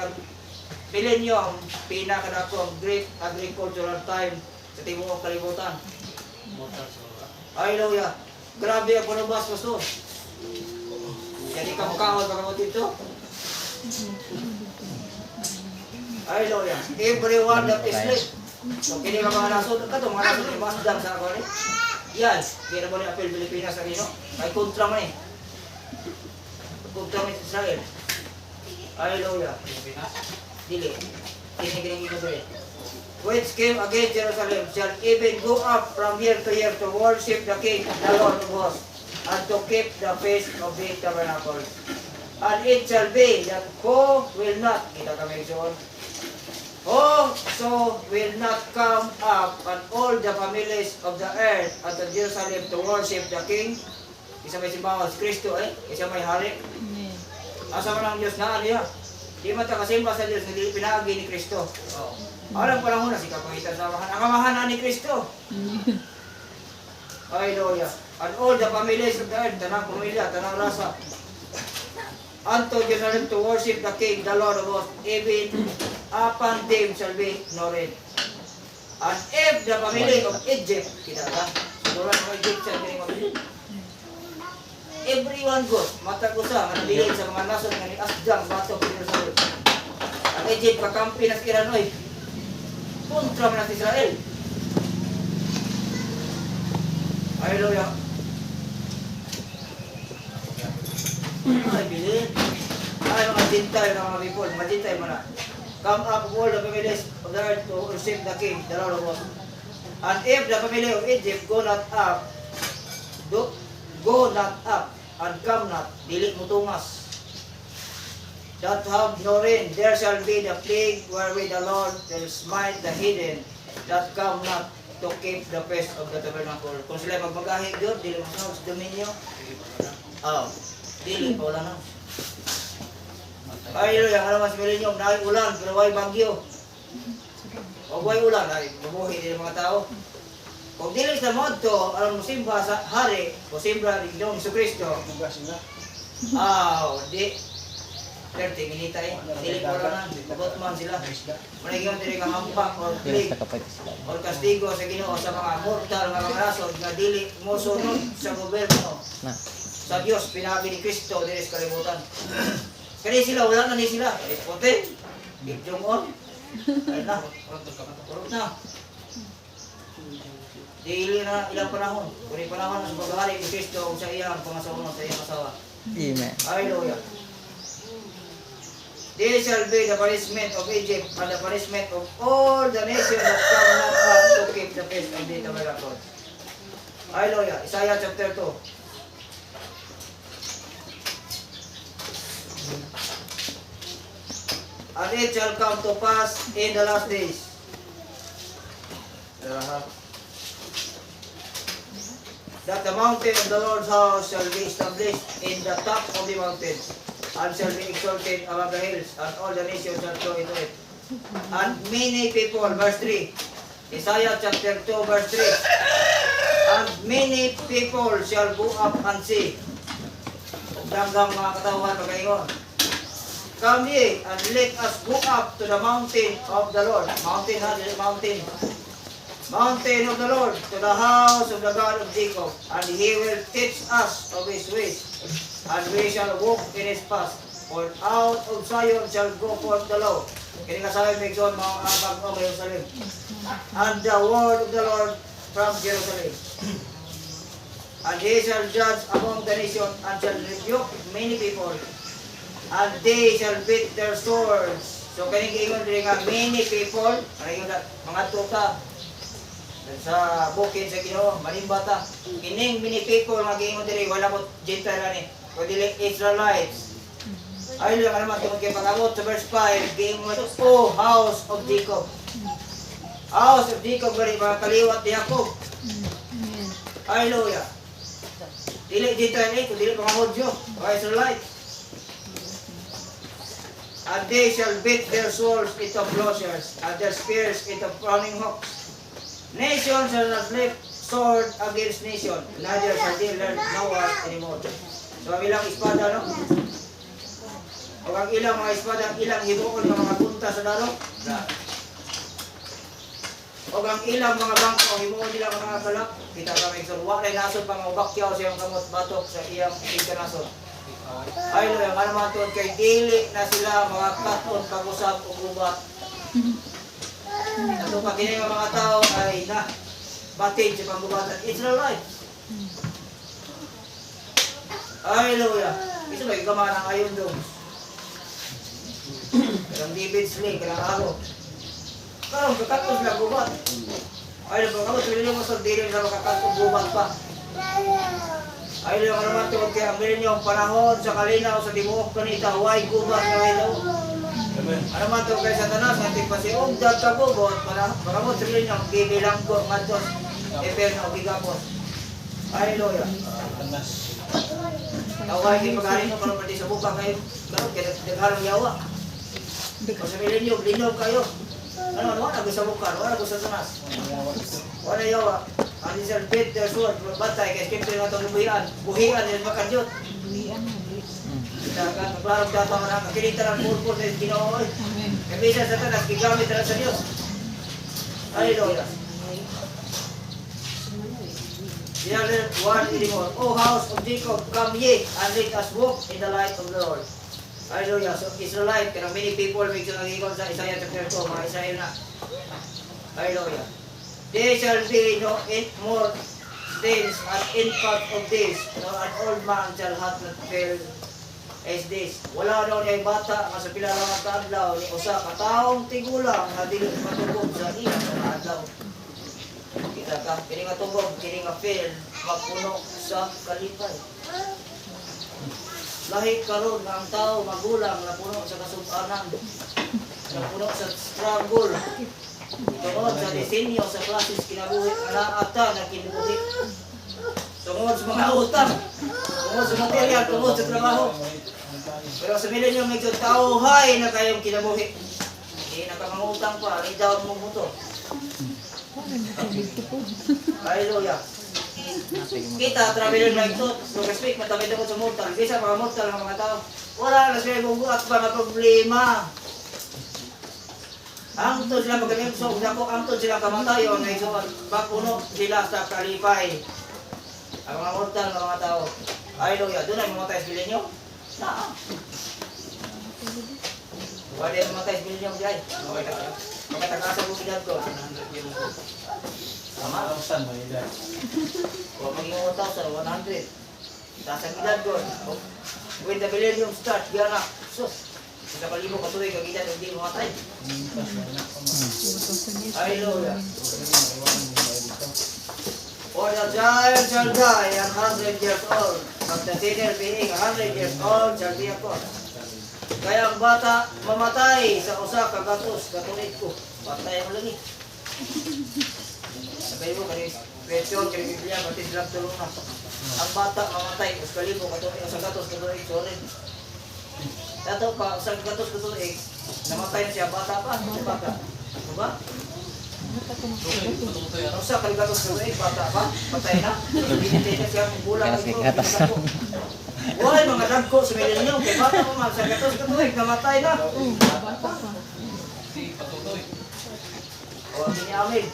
millennium pinakadakong great agricultural time sa tibuok kalibutan. Hallelujah. Grabe ang panubas pastor. Jadi kamukhaon baka mo dito. Hallelujah. Everyone that is left. So, kini mga nason, kato mga nason ni Masdang sa ako ni. Yes, kaya mo ni apel Pilipinas sa Ginoo. May kontra man eh. Kontra man sa Israel. Hallelujah. Dili. Kini kini ko dire. Which came against Jerusalem shall even go up from year to worship the King, the Lord of hosts, and to keep the feast of the tabernacle. And it shall be that who will not, kita kami soon, so will not come up and all the families of the earth unto Jerusalem to worship the King. Isa may simbahan si Kristo isa may hari. Asa man ang Diyos na niya. Di man ta kasimba sa Diyos, hindi pinaagi ni Kristo. Alam pa lang muna si kapagitan sa amahan. Ang amahan ni Kristo. Hallelujah. And all the families of the earth, tanang pamilya, tanang rasa, unto Jerusalem to worship the King, the Lord of hosts, even upon them shall be no rain. And if the family of Egypt, kita ka, siguro ng Egyptian kining mabili. Everyone goes, matag usa, manabilin sa mga nason nga ni Asdang, batok sa Jerusalem. Ang Egypt, kakampi ng Iran, oy. Kontra man sa Israel. Hallelujah. Ay, bilin. Ay, mga jintay na mga people, mga jintay mo na. Come up all the families of the earth to worship the King, the Lord of hosts. And if the family of Egypt go not up, and come not, dili mo tungas. that have no rain, there shall be the plague wherewith the Lord will smite the heathen that come not to keep the feast of the tabernacle. Kung sila magmagahi doon, dili mo sa dominyo. Dili pa wala na. Ay, yung ano mas milinyo, naay ulan, pero way bagyo. O way ulan, ay mabuhi din ang mga tao. Kung dili sa modto, alam mo simba sa hari, o simba ni Ginoong Jesucristo, di 30 minita eh. Dili ko lang abot man sila. Muna yung dili ka hampak or plague Sa kapatid sila. or kastigo sa Ginoo sa mga mortal nga mga rason nga dili mo sunod sa gobyerno Na. sa Dios pinabi ni Kristo diri sa kalibutan. Kani sila wala na ni sila. Putin. Gitjong on. Ay na. Urot na. Dili na ilang panahon. Kung panahon sa paghari ni Kristo sa iyang pangasawa sa iyang asawa. Amen. Hallelujah. This shall be the punishment of Egypt and the punishment of all the nations that come not up to keep the feast of the tabernacle. Hallelujah. Isaiah chapter 2. And it shall come to pass in the last days. That the mountain of the Lord's house shall be established in the top of the mountains, and shall be exalted above the hills, and all the nations shall flow into it. And many people, verse 3, Isaiah chapter 2, verse 3, and many people shall go up and see. Danggang mga katawan pagkaingon. Come ye, and let us go up to the mountain of the Lord. Mountain, mountain. Mountain of the Lord, to the house of the God of Jacob, and he will teach us of his ways, and we shall walk in his paths. For out of Zion shall go forth the law. Kini kasabi may John mga abag o Jerusalem. And the word of the Lord from Jerusalem. And he shall judge among the nations, and shall rebuke many people, and they shall beat their swords. So kini giingon diri nga many people, ano mga tuta sa bukid sa Ginoo, manimbata. Kining many people nga giingon diri wala mo Gentile ani, kundi Israelites. Ay lang naman tungod kay pag-abot sa verse 5, giingon mo, "O house of Jacob." House of Jacob bari mga kaliwat ni Jacob. Hallelujah. Dili Gentile kundi dili mga Hudyo, mga Israelites. And they shall beat their swords into plowshares, and their spears into pruning hooks. Nation shall not lift sword against nation, neither shall they learn no war anymore. So ang ilang espada, no? O ang ilang mga espada, ang ilang hibuon ng mga punta sa dalo. O ang ilang mga bangko, hibuon nila ng mga kalak. Kita kami, so wala na nasod pang ubakyaw sa iyong kamot batok sa iyang inkarnasyon. Ay, lo, yung ano mga tuon kay dili na sila mga katon pag-usap o gubat. Ito pa kini nga mga tao ay na batid sa panggubatan. Israelites. Hallelujah. Ito ba yung ng ayon doon? Karang David Sling, karang araw. Karang kakatong sila gubat. Ay, kung ako tuloy yung masal, dili na makakatong gubat pa. Ay, yung ano man tuwag kaya ang ganyan yung panahon sa kalinaw sa dimuok kanita, huwag gubat na kayo. Ano man ito kay Satanas, natin pa si Ogdad Tabugot, para mo sabihin niyo, gibilang ko, matos, eperno, gigapos. Hallelujah. Tawag kayo pag-harin mo, parang pati sa bukang kayo, kaya nagharang yawa. Kung sabihin niyo, linog kayo. Ano, wala ko sa bukang, wala ko sa Satanas. Wala yawa. Ang isang bit, their sword, batay, kaya skipto yung atong buhian. Buhian, yung makadyot. Naglarong dato mo na kakilita ng purpose na Ginoo. Kabisa sa tanas, gigamit na sa Diyos. Hallelujah. Another word anymore. O house of Jacob, come ye, and let us walk in the light of the Lord. Hallelujah. So Israelite, kaya many people make sure nag-ikon sa Isaiah chapter 2, mga Israel na. Hallelujah. They shall be no more days and in part of this, no, an old man shall have not fail as this. Wala daw niya bata nga sa pila lang ang kaadlaw ni usa ka taong tigulang nga dili matubog sa iya nga adlaw. Kita ka, kini nga tubog, kini nga fail, mapuno sa kalipay. lahi karon nga ang tao magulang na puno sa kasub-anan, na puno sa struggle. Tungod sa disenyo sa klases kinabuhi nga naata na kinabuhi. Tungod sa mga utang, tungod sa material, tungod sa trabaho. Pero sa milenyo medyo tauhay na kayong kinabuhi. Hindi na ka mangutang pa, hindi daw mo buto. Hallelujah. Kita, traveler na ito, no respect, matamid ako sa mortal. Bisa mga mortal ng mga tao. Wala na sila guguat pa mga problema. Angtod sila magaling so ako, angtod sila kamatayon, na iso, bapuno sila sa kalipay. Ang mga mortal ng mga tao. Hallelujah. Doon ay mamatay sa bilin nyo? Naa. Wala yung mamatay sa bilin nyo, Jai. Makatagasa mo pinag ko. Tama? Huwag maging 1,100. Tasang edad ko. When the millennium starts, diyan na. Sus. Isa palibo katuloy kag edad hindi mamatay. Hallelujah. For the child shall die 100 years old, but the sinner being 100 years old shall be accursed. Kaya ang bata mamatay sa usa ka gatos, katulid ko. Patay mo lagi. Sabi mo kani question kani Biblia batid lang tulong na. Ang bata mamatay sa kalibo katulid sa gatos katulid sorry. Dato pa sa gatos katulid namatay na siya bata pa, bata. Diba? Usa ka gatos katulid bata pa, patay na. Binitay na siya bulan ito. Why mga dagko sa milenyo kay bata pa man sa gatos katulid namatay na. O ni amin.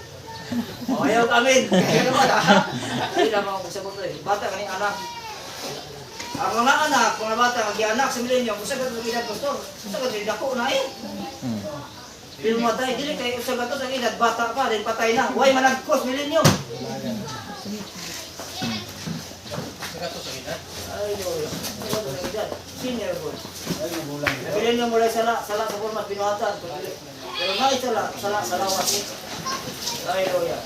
O ayaw amin. Kaya naman ha. Hindi naman ako sabot eh. Bata kani anak. Ang mga anak, mga bata mag-anak sa milenyo, kung sagat ng edad pastor, sagat ng dako na eh. Pero matay, dili kay sagat ng edad, bata pa, din patay na. Why managkos milenyo? Sagat sa edad. Ay, sagat ng edad. Senior boy. Milenyo mo lang sala sa format pinuhatan. Pero may sala sa lawas eh. Hallelujah.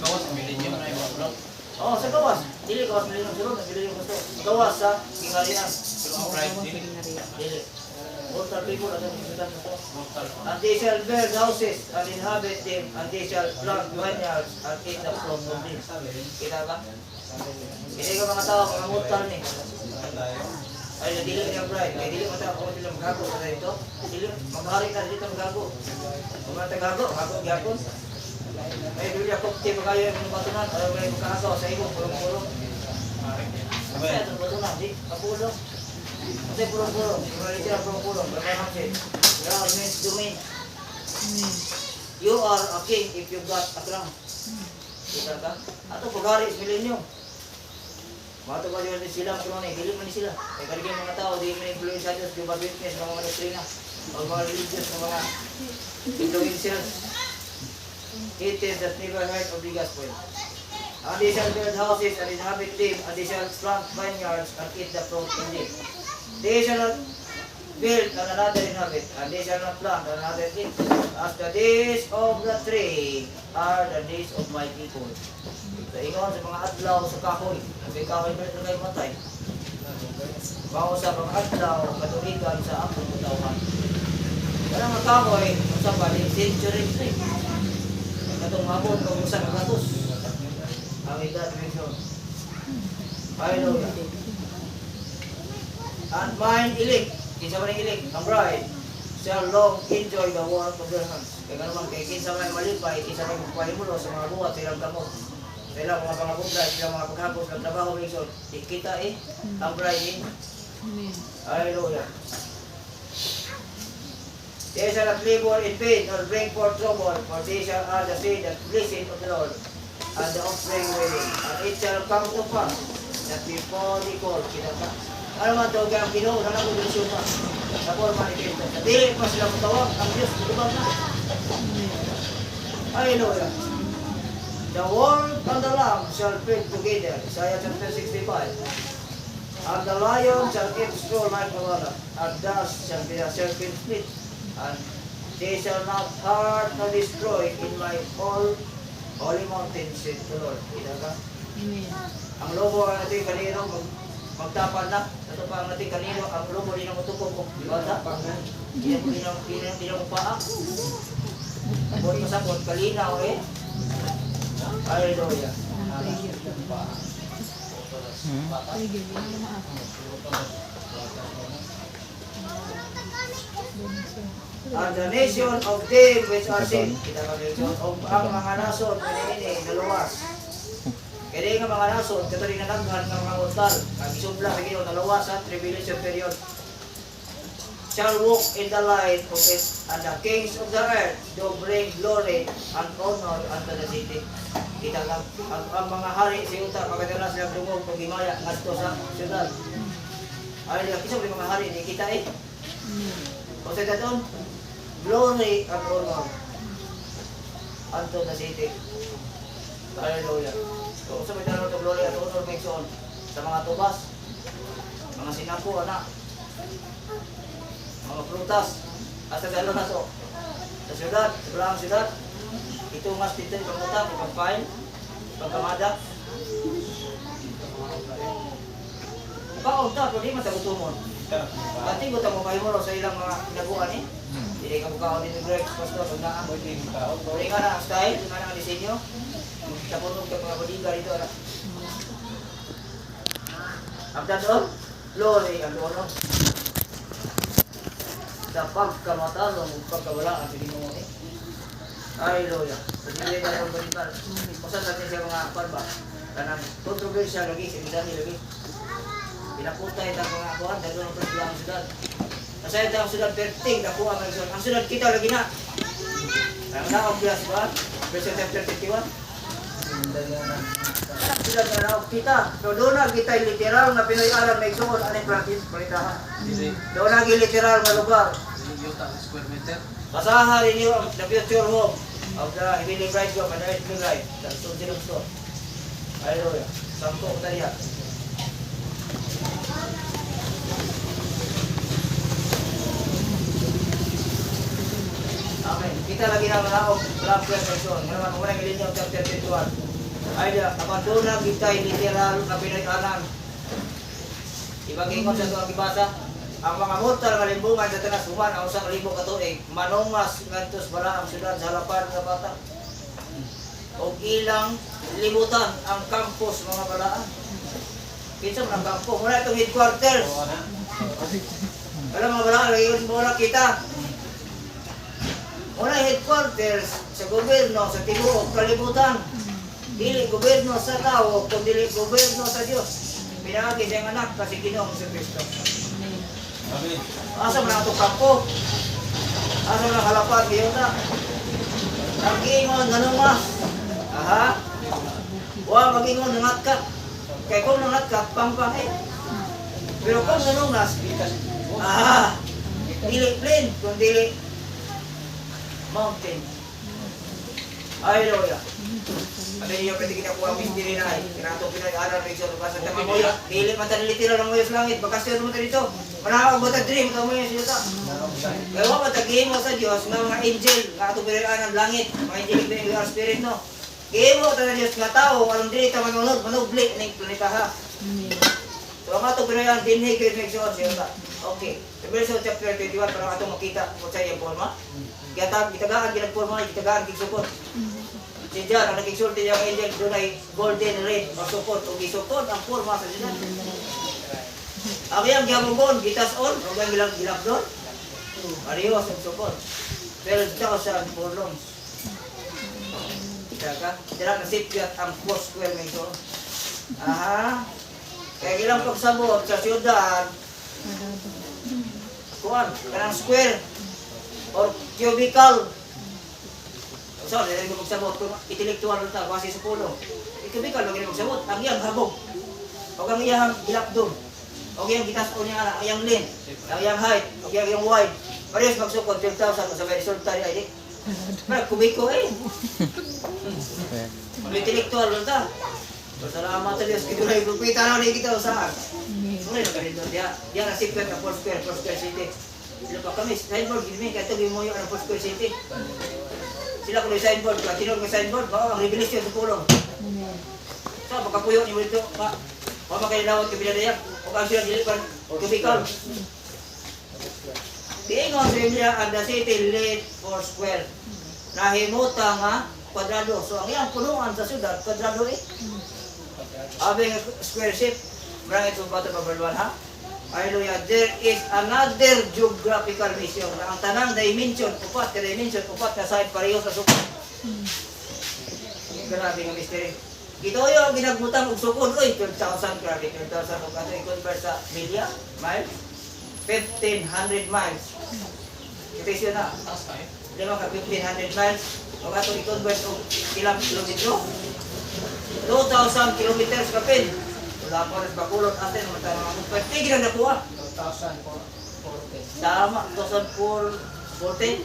Gawas ang milenyo na yung mga vlog. Oh, sa gawas. Dili gawas milenyo sulod, milenyo gusto. Gawas sa kingarian. Pero ang pride dili. Dili. Mortal people ano kita mo. Mortal. And they shall build houses and inhabit them, and they shall plant vineyards and eat the fruit of them. Kita ba? Hindi ka mga tao, mga mortal ni. Ay, dili niya bride. Ay, dili mata ako dili magago sa dito. Dili maghari na dito magago. Kung mga tagago, ako gyapon. Ay, dili ako ti magayo yung batunan, ay may kaso sa imo pulong-pulong. Ay, ito batunan di kapulong. Kasi pulong-pulong, wala siya pulong-pulong, berapa sih? God means domain. You are a king if you got a crown. Kita ka? Ato paghari sa milenyo. Mato ba yun sila pero dili man sila. Kay karigay mga tao di man influence sa Dios, Jehovah's Witness, mga ministrina, o mga religious na mga influencers. It is that never heard of the gospel. And they shall build houses and inhabit them, and they shall plant vineyards and eat the fruit in them. They shall not build and another inhabit, and they shall not plant and another eat. As the days of the tree are the days of my people. Sa ingon sa mga adlaw sa kahoy, may kahoy pa rin kayo matay. Bago sa mga adlaw, katuligan sa akong katawan. Kaya mga kahoy, sa bali, century 3. Katong hapon, kung sa kagatos. Ang edad, mention. Hallelujah. And mine elect, kinsa man ilik, ang bride, shall long enjoy the work of their hands. Kaya naman, kay kinsa man malipay, kinsa man pahimulo sa mga buhat, silang kamot. Sila mga pangabugay, sila mga paghapos ng trabaho ng isod. Ikita ang bride Hallelujah. They shall not labor in vain, nor bring forth trouble, for they shall are the seed that blessing of the Lord, and the offspring waiting. And it shall come to pass, that before they call, kita ka. Ano man ito, kaya ang Ginoo, nanagulosyon pa. Sa forma ni Cristo. Sa dili pa sila matawag, ang Diyos, matubag na. Hallelujah. The wolf and the lamb shall feed together. Isaiah chapter 65. And the lion shall eat straw like the water, and dust shall be a serpent's meat. And they shall not hurt nor destroy in my holy mountain, said the Lord. Kita ka? Ang lobo ang ito yung kanino, magtapal na. Ito pa ang natin kanino, ang lobo din ang utupong ko. Di ba ta? Hindi mo paa. Buat pasabot, kalinaw eh. Hallelujah. And the nation of them which are saved. Kita ka nation of ang mga nason ini naluwas. Kaya nga mga nason, kato rin nalaghan ng mga utal. Ang isubla sa gino, naluwas sa tribulation period. Shall walk in the light of it, and the kings of the earth do bring glory and honor unto the city. Kita ka, ang mga hari sa yuta, pagkatala sila dumog, pag-imaya, ngadto sa syudad. Ay, kisap yung mga hari, hindi kita eh. O sa doon, glory and honor unto the city. Hallelujah. So, sa may tanong ito, glory and honor makes on sa mga tubas, mga sinapo, anak, mga prutas, asa gano'n na to. Sa syudad, sa belang syudad, ito mas dito yung pangutang, yung pang-file, pang-kamada. Kaon ta, pero di matagutumon. Pati ko mo kayo mo sa ilang mga pinaguan eh. Hindi ka mukhaon din yung grapes, pastor, pag naamoy din yung kaon. Tuloy nga na ang style, yung nga na ang disenyo. Tapunog ka mga bodiga dito, anak. After doon, glory ang honor. Sa pagkamatalong, pagkawalaan, sige mo eh. Hallelujah. Kasi hindi na ang balikan. Masan natin siya mga parba. Kanang kontrobersya lagi, simidani lagi. Pinaputay ang mga kuhan, dahil doon ang ang syudad. Masaya tayo ang syudad, perting, nakuha ang syudad. Ang syudad kita lagi na. Ang naong bilas ba? Version chapter 51. Ang syudad na naong kita. So doon na kita yung literal na Pinoy-aral may suon, anong practice? Palitahan. Doon na yung literal na lugar. Square meter. Basahan rin yung the future home of the heavenly bridegroom and the earthly bride. That's so sinumsto. Hallelujah. Sampo ko tayo. Amen. Kita lagi na manaog love person. Ngayon, muna yung linya of chapter 21. Ay, abandona kita yung literal na Pinoy-anan. Ibagin ko sa ito ang ibasa. Ang mga mortal nga limbungan sa tanas human ang usang libo ka tuig, manungas ngadtos bala ang syudad sa halapan nga bata. O ilang libutan ang campus mga balaan. Kinsa man ang kampo? Muna itong headquarters. Alam mga balaan, lagi mo na kita. Muna headquarters sa gobyerno, sa tibuok, kalibutan. Dili gobyerno sa tao, kung dili gobyerno sa Diyos. Pinagi siyang anak kasi Ginoong si Kristo. Amen. Asa mo na itong kampo? Asa mo na halapan kayo na? Nag-iingon, nanumas. Aha. Huwag mag-ingon, nangat ka. Kaya kung nangat ka, pampang eh. Pero kung nanunas, aha. Dili plain, kung dili mountain. Hallelujah. Ano yung pwede kinakuha ang mystery na ay kinatong Pinoy-aral may isang lugar sa tamamoya. Dili man tayo literal ng moyos langit. Bakasyon mo tayo dito. Manakag mo tayo dream. Ito mo yung sinuta. Kaya mo matagihim mo sa Diyos ng mga angel nga itong Pinoy-aral ng langit. Mga angelic na yung spirit no. Gihim mo tayo ng Diyos nga tao. Anong dili ta manunod. Manubli. Anong planeta ha. So ang itong Pinoy-aral dinhig kayo ng siyon sinuta. Okay. Revelation chapter 21 para itong makita kung sa iyong forma. Gitagaan ginagporma. Gitagaan gigsupot. Si John, ang nagigsulti yung angel, doon ay golden red, magsupot, o gisupot, ang forma sa sinan. Ang iyang gihamugon, gitas on, o ang ilang gilap doon. Arios, ang supot. 12,000 furlongs. Kaya sila nasipyat ang 4 square meter. Aha. Kaya ilang pagsabot sa siyudad, kuwan, kanang square, or cubical. So, dahil ko magsabot, kung intellectual rin ta, kasi sa pulo. Ikabikal, magiging magsabot, ang iyang habog. O ang iyang gilapdong. O iyang gitas o niya, ang iyang length, ang iyang height, o iyang wide. Parehas magsukod, 12,000, sa may resulta rin ay di. Pero kubiko eh. Intellectual rin ta. So, salamat sa Diyos, kito na yung grupita na kita usahan. Sulit na ganito, diyan ang secret ng 4 square city. Sila pa kami, signboard, gini, kaya ito gimuyo ang 4 square city. Sila kung may signboard, kung tinod may signboard, baka ang revelation sa pulong. So, pagkapuyo niyo ito, O makalinawat ka pinadayak. O kang sila dilipan. Cubicle. Diingon sa Biblia ang the city lit or square. Nahimuta nga kwadrado. So ang iyang punuan sa syudad, kwadrado eh. Abi nga square shape. Marang itong bata pabaluan ha. Hallelujah. There is another geographical mission. Na ang tanang dimension, upat ka dimension, upat na side pareho sa sukod. Grabe nga mystery. Ito yung ginagmutan og sukod. Uy, 12,000 grabe. 12,000 og ato i-convert sa milya, miles. 1,500 miles. Ito siya na. Taas tayo. Lima ka 1,500 miles. O ato i-convert og ilang kilometro. 2,000 kilometers kapin. Wala pa rin bakulot atin. Matang mga kumpay. Tigil ang nakuha. 2,440. Tama. 2,440.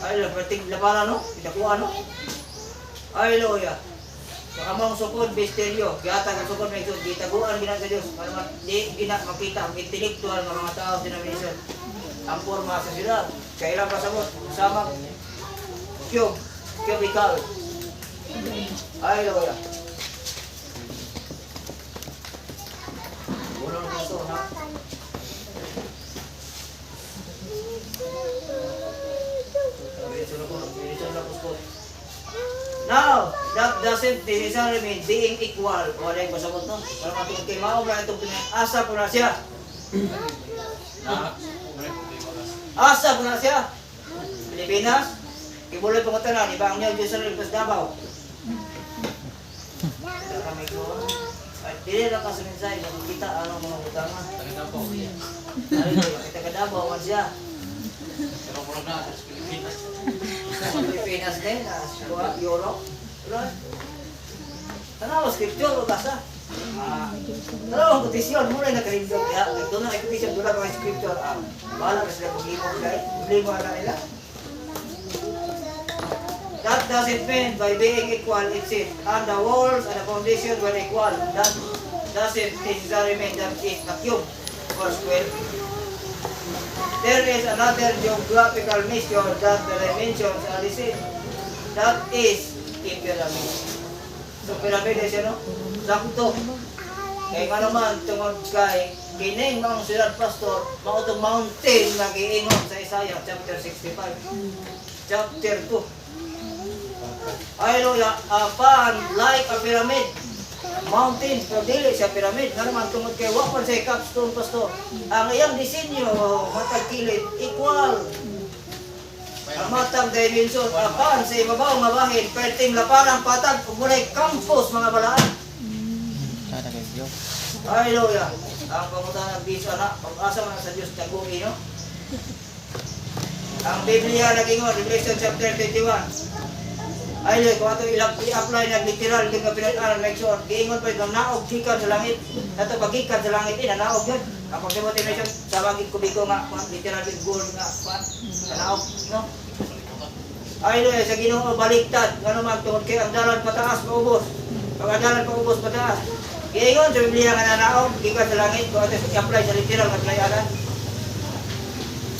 Ay, lapating lapala no? Pinakuha no? Hallelujah. Sa among sukod, misteryo. Gata ng sukod na ito. Gitaguan ginang sa Diyos. Para di gina makita ang intellectual ng mga tao denomination. Ang forma sa sila. Kailan pasabot. Sama cubicle. Hallelujah. Walang gusto na. Now, that doesn't necessarily mean being equal. Wala yung pasabot no? Para matungkol kay Mao na itong asa po na siya. Asa po na siya. Pilipinas. Kibuloy pong tanan. Iba ang niyo Diyos sa Lipas Davao. Dili lang ka sa mensahe. Kita anong mga utama. Tagad po. Kita ka Davao. Wan siya. Pero murag na sa Pilipinas. Sa Pilipinas din, Europe. Tanaw, scripture o basa. Tanaw, kotisyon, muna yung nakarindog. Doon na kotisyon, doon na mga scripture. Bahala ka sila pag-ibog guys. Problema na nila. That doesn't mean by being equal, it's it. And the walls and the foundation were equal. That doesn't necessarily mean that it's a cube or square. There is another geographical mission that the dimensions are the same. That is a pyramid. So pyramid is no? Sakto. Kaya nga naman tungod kay kining mga sulat pastor, mao tong mountain nga giingon sa Isaiah chapter 65. Chapter 2. Hallelujah. Upon like a pyramid. Mountain, pero dili siya pyramid. Nga naman tungod kay wapan sa capstone pastor. Ang iyang disenyo, matag kilid, equal. Ang matag dimension, apan sa ibabaw nga bahin, perting laparang patag, ug munay campus mga balaan. Kada kay Diyo. Hallelujah. Ang pangutan ng bisa na, pag-asa man sa Diyos tagugi, no? Ang Biblia nag-ingon, Revelation chapter 21. Ay, kung ito i-apply na literal, hindi ka pinag-aral, make sure, giingon pa ito, naog, gikan sa langit. Ito, pag-gikan sa langit, naog yun. Ang pag-motivation, sa magig kubiko nga, literal with gold nga, naog, no? Ay, sa Ginoo, baliktad, ano magtungod kayo, ang dalan pataas, paubos. Pag ang dalan paubos, pataas. Giingon sa Biblia nga nanaog, gikan sa langit, kung ito i-apply sa literal nga pinayaran.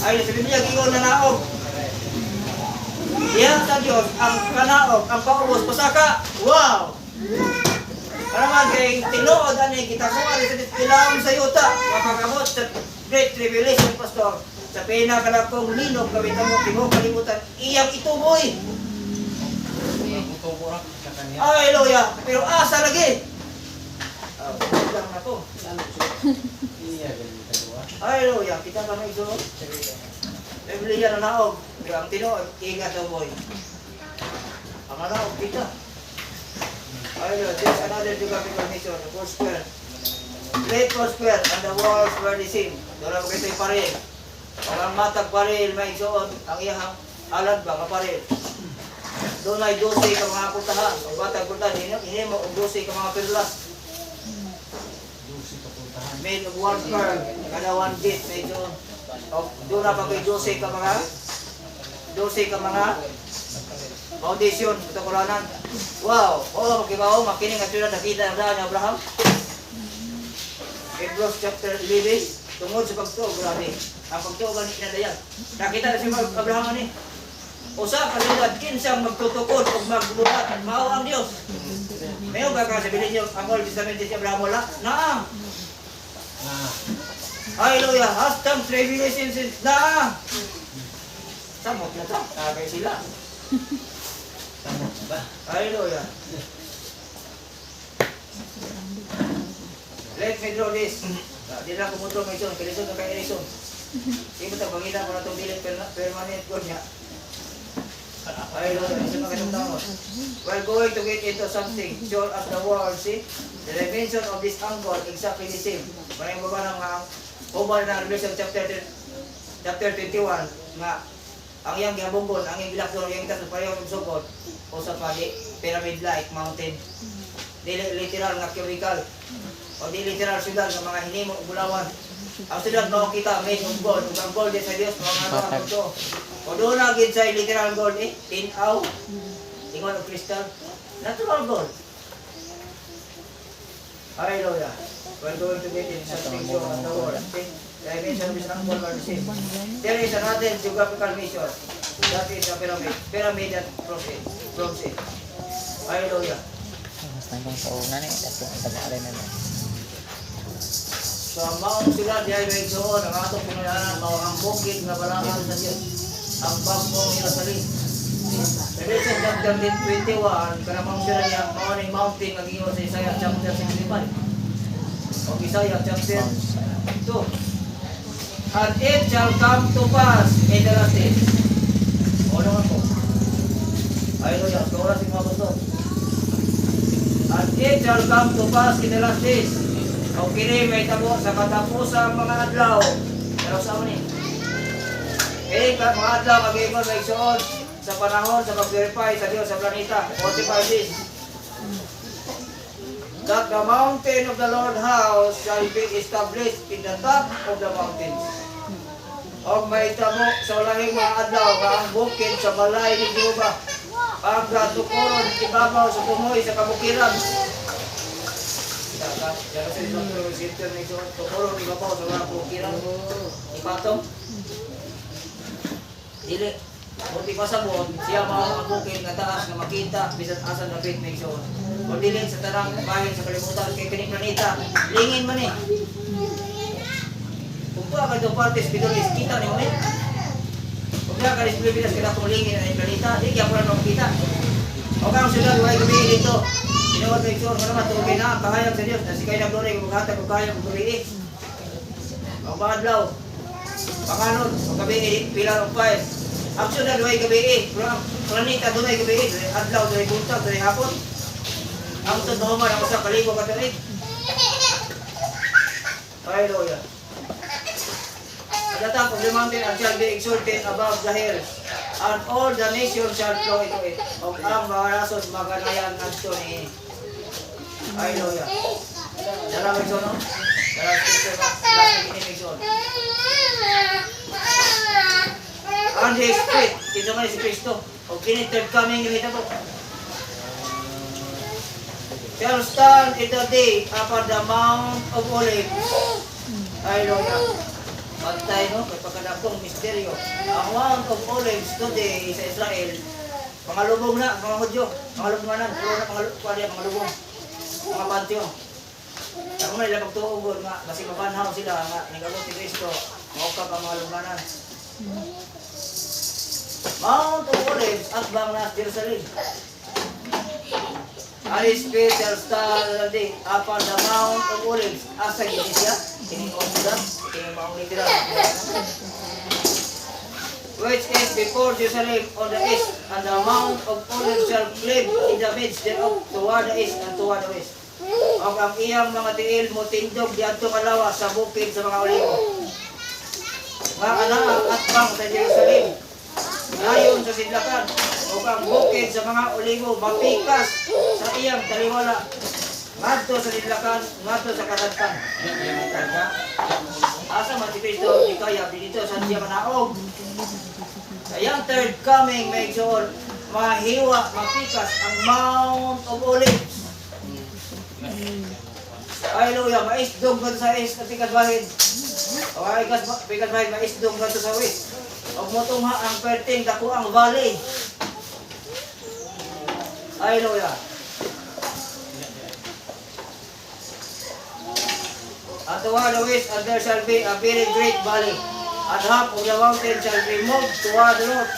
Ay, sa Biblia, giingon nanaog. Yan sa Diyos, ang kanaog, ang paubos, pasaka, wow! Kanaman kay tinuod, kita ko, tilawang sa yuta, mapagabot sa Great Revelation, Pastor, sa pinakalakong linog, kawitan mo, timong kalimutan, iyang ituboy! Tubo ra sa kanya. Hallelujah! Pero asa lagi! Lang na to. Iya ganito dalawa. Hallelujah! Kita ka may isunod? Biblia na naog, ang tinuod, ingat daw boy. Ang naog, kita. Hallelujah! There's another geographical mission, the four square. Great four square, and the walls were the same. Doon ako ito'y paril. Ang matag paril, may isuon, ang iyahang alad ba, kaparil. Doon ay 12 ka mga puntahan. Ang batang puntahan, hindi mo 12 ka mga perlas. Made of one pearl, kada one bit, medyo. Doon na pag 12 ka mga foundation, ito Quranan. Wow! Oh, magkibaw, makining at yun nakita ang daan ni Abraham. Hebrews chapter 11, tungod sa pagtuog, grabe. Ang pagtuog ang inadayan. Nakita na si Abraham ni. Usa ka sila kinsang magtutukod o magbuhat, mao ang Dios. Mayo ba ka sabihin niyo ang Old Testament si Abraham wala? Naa. Hallelujah. Hashtag tribulation since naa. Samot na to. Kagay sila. Tama ba? Hallelujah. Let me draw this. Di lang kumutong may son. Kilisod na kay Erison. Di mo ito pangita ko na itong dilit permanent ko niya. Hallelujah. Isa mga katong we're going to get into something sure as the world, see? The dimension of this angle exactly the same. Maraming baba ng over na Revelation chapter 21 nga ang iyang gabunggon, ang iyang bilakdor, ang iyang taso, parehong sugod o sa pyramid-like mountain. Dili literal nga cubicle o di literal syudad ng mga hinimo o bulawan. Ang syudad mo kita made of gold, ug ang gold din sa Dios mga nga ito. O doon na gid sa literal gold tinaw, ingon og crystal, natural gold. Hallelujah. We're going to get in something sure of the world. The dimension of this angle are the same. There is another geographical measure. That is a pyramid. Pyramid that proves it. Hallelujah. Mas nandang sa una ni. Tapos ang taga-alay na na. So ang maong sila diay may doon, ang atong pinunaanan, mao ang bukid nga balangan sa Diyos. Ang bangkong Jerusalem. Revelation chapter 21, kanamang sila niya, mao ni mountain nga gingon sa Isaiah chapter 65. O Isaiah chapter 2. And it shall come to pass in the last days. O naman po. Hallelujah. Kauras yung mga bustod. And it shall come to pass in the last days. O kini may tabo sa katapusang mga adlaw. Pero sa ni? Kini mga adlaw mag-iikot may suod sa panahon sa pag-verify sa Diyos sa planeta. 45 days. That the mountain of the Lord house shall be established in the top of the mountains. O may tamo sa ulahing mga adlaw nga ang bukid sa balay ni Jehova. Ang gatukoron ibabaw sa tumoy sa kabukiran. Yan sa isang center na ito. Tukoron ibabaw sa mga kabukiran. Ipatong. Dili. Kunti pa sa buwan, siya mga bukid nga taas na makita bisan asan na bit may isuon. O dilin sa tarang bahin sa kalimutan kay kining planeta. Lingin man eh. Kung pa ka itong partes pidolis, kita ni mo eh. Kung pa ka rin Pilipinas kita tumulingin na yung planeta, di kaya pala makita. O kang sila, huwag gabi dito. Inuwag na isuon ka naman, tugay na, kahayag sa Diyos, na si kayo na glory, kung maghatag kung kaya kung gabi eh. O pangadlaw, panganon, kung gabi pilar of fire. Aksyon na duway gabi eh. Planeta duway gabi eh. Adlaw, duway buntag, duway hapon. Ang ito naman ako sa kalibo katalig. Hallelujah. At the top of the mountain and shall be exalted above the hills. And all the nations shall flow into it. O ang mga rason maganayan ng ito ni Hallelujah. Dalam ito no? Dalam ito no? Dalam ito no? And the Spirit, ito nga si Kristo. O kini third coming yung ito po. Shall stand in the day upon the Mount of Olives. Hallelujah. Pagtay no, kay pagkadakong misteryo. Ang Mount of Olives today sa Israel, mga lubong na, mga Hudyo, mga lubunganan, puro na mga lubong, mga pantyo. Ako na nila pagtuugod nga, kasi mabanhaw sila nga, nagabot si Kristo, maukap ang mga lubunganan. Mount of Olives at Banglas, Jerusalem. And his spirit shall stand on the day upon the Mount of Olives. Asa gini siya? Kining Omuda, kining Mount Literal. Which is before Jerusalem on the east, and the Mount of Olives shall cleave in the midst thereof toward the east and toward the west. O ang iyang mga tiil mo tindog diadto kalawa sa bukid sa mga olivo. Nga anaa at bang sa Jerusalem. Ayon sa sidlakan, o ang bukid sa mga olivo, mapikas sa iyang taliwala. Ngadto sa sidlakan, ngadto sa kasadpan. Asa man si Kristo, di kaya, dito sa siya manaog. Sa iyang third coming, make sure, mahiwa, mapikas ang Mount of Olives. Hallelujah, maisdog ka sa east at pikadbahid. O ay pikadbahid, maisdog ka sa west. Og motong ang perting dako ang valley. Hallelujah. And toward the west, and there shall be a very great valley. And half of the mountain shall be moved toward the north,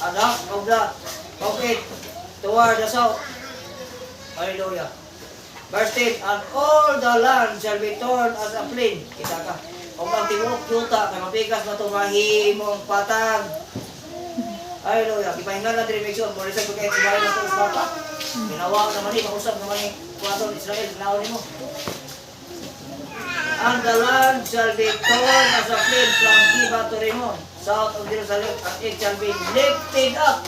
and half of it toward the south. Hallelujah. Verse 10, and all the land shall be torn as a plain. Kita ka. Kung ang timok yuta, kay mapikas matumahimong patag. Hallelujah. Ipahingan na direksyon. Muli sa pagkain sa bahay na ito sa bata. Ginawa naman ni, mausap naman ni Kuwason Israel. Ginawa ni mo. And the land shall be torn as a plain from Gibeah to Rimmon, south of Jerusalem, and it shall be lifted up.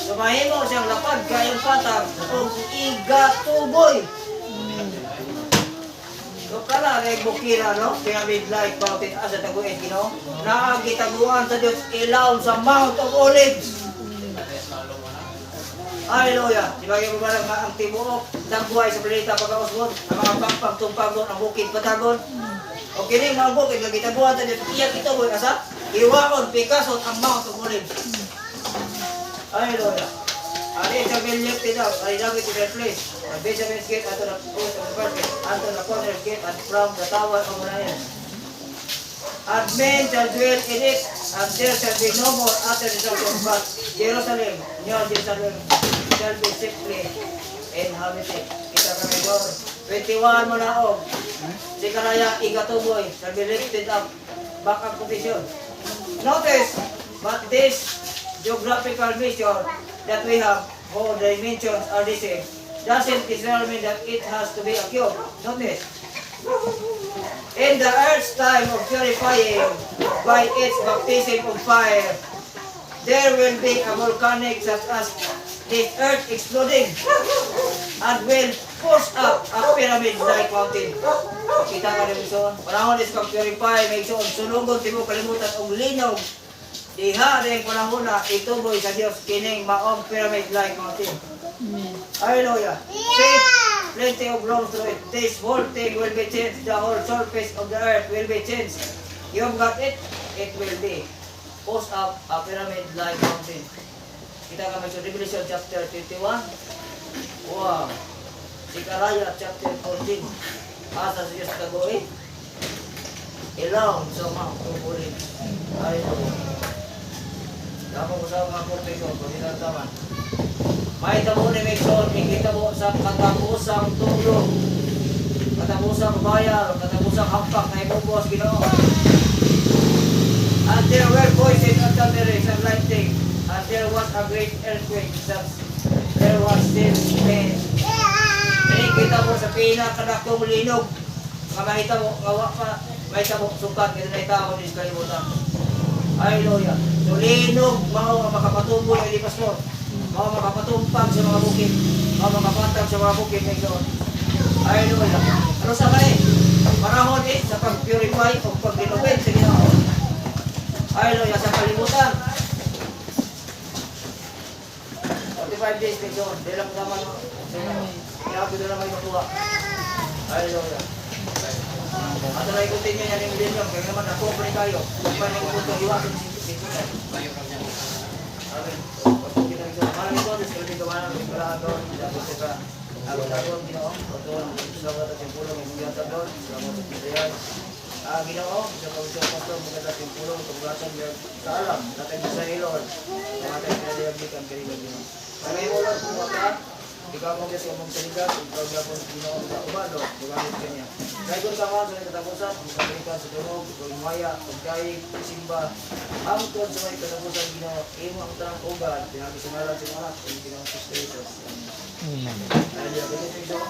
So mahimo siyang lapad kayong patag kung igatuboy. So kala rin bukira, no? Kaya midlight mountain asa taguin, Ginoo. Nakagitaguan sa Diyos ilaw sa Mount of Olives. Hallelujah. Di ba yung mga ang tibuok, nagbuhay sa planeta pagkausbon, ang mga pagpagtumpagon, ang bukid patagon. O kining mga bukid, nagitaguan sa Diyos, iyak ito boy asa, iwaon, pikasot ang Mount of Olives. Hallelujah. And it shall be lifted up, and it shall be to their place. And Benjamin's gate unto the post of the first gate, unto the corner gate, and from the tower of Manaen. And men shall dwell in it, and there shall be no more utter destruction, but Jerusalem, New Jerusalem, shall be safely inhabited. Kita kami Lord. 21 mo na o. Si Karaya, igatuboy, shall be lifted up. Back up position. Notice, but this geographical mission that we have, all the dimensions are the same, doesn't necessarily mean that it has to be a cube. Notice. In the earth's time of purifying by its baptism of fire, there will be a volcanic such as this earth exploding and will push up a pyramid-like mountain. Kita ka rin son. Panahon is pag-purify, may son. Sunugon, tibo, kalimutan, og linaw. Diha rin panahon na ituboy sa Diyos kining maong pyramid-like mountain. Hallelujah. See, plenty of room through it. This whole thing will be changed. The whole surface of the earth will be changed. You've got it, it will be. Post up a pyramid-like mountain. Kita kami sa Revelation chapter 21. Wow. Sikaraya chapter 14. Asa sa Diyos kagoy. Ilaw sa Mount of Olives. Hallelujah. Dapat ko sa mga korte ko, kung hinataman. May tamo ni Mekson, ikita mo sa katapusang tulog, katapusang bayar, katapusang hampak na ibubuwas Ginoo. And there were voices and thunderings and lightning, and there was a great earthquake, such there was still pain. Kita mo sa pinakadakong linog, mga mahita mo, ngawa pa, mahita mo, sukat, gano'n na itao din kalimutan. Hallelujah. So linog, mga makapatumbol ay di pastor. Mga makapatumpag sa mga bukid. Mga makapatag sa mga bukid na ito. Hallelujah. Ano sa mali? Marahon sa pag-purify o pag-renovate sa Ginoo. Hallelujah. Sa kalimutan. 45 days na ito. Di lang naman. Iabi doon naman yung makuha. Hallelujah. At na ikutin nyo yan yung millennium. Kaya naman na-compre kayo. Kung pa nang puto, iwasan si Tunan. Amen. Maraming ito, discount ito maraming sigurado doon. Dapat ito ka. Ako na doon, Ginoo. Doon, salamat at yung pulong. Ibigatan doon. Salamat at Israel. Ginoo, sa pagkakasya pastor, maganda yung pulong. Pagkakasya niya sa alam. Natay mo sa Lord. Namatay pinadiyagdikan kayo ng Ginoo. Maraming ulat kung wata. Ikaw mo kasi mong saligat. Ikaw na po Ginoo sa umano. Magamit ka niya. Kaya kung tama sa katapusan, ang kabalikan sa tunog, kung maya, pagkain, simba, ang tuwan sa may katapusan, Ginoo, imo ang tarang ugan, pinag-isimalan sa mga anak, kung Ginoo Kristo Jesus. Amen. Hallelujah.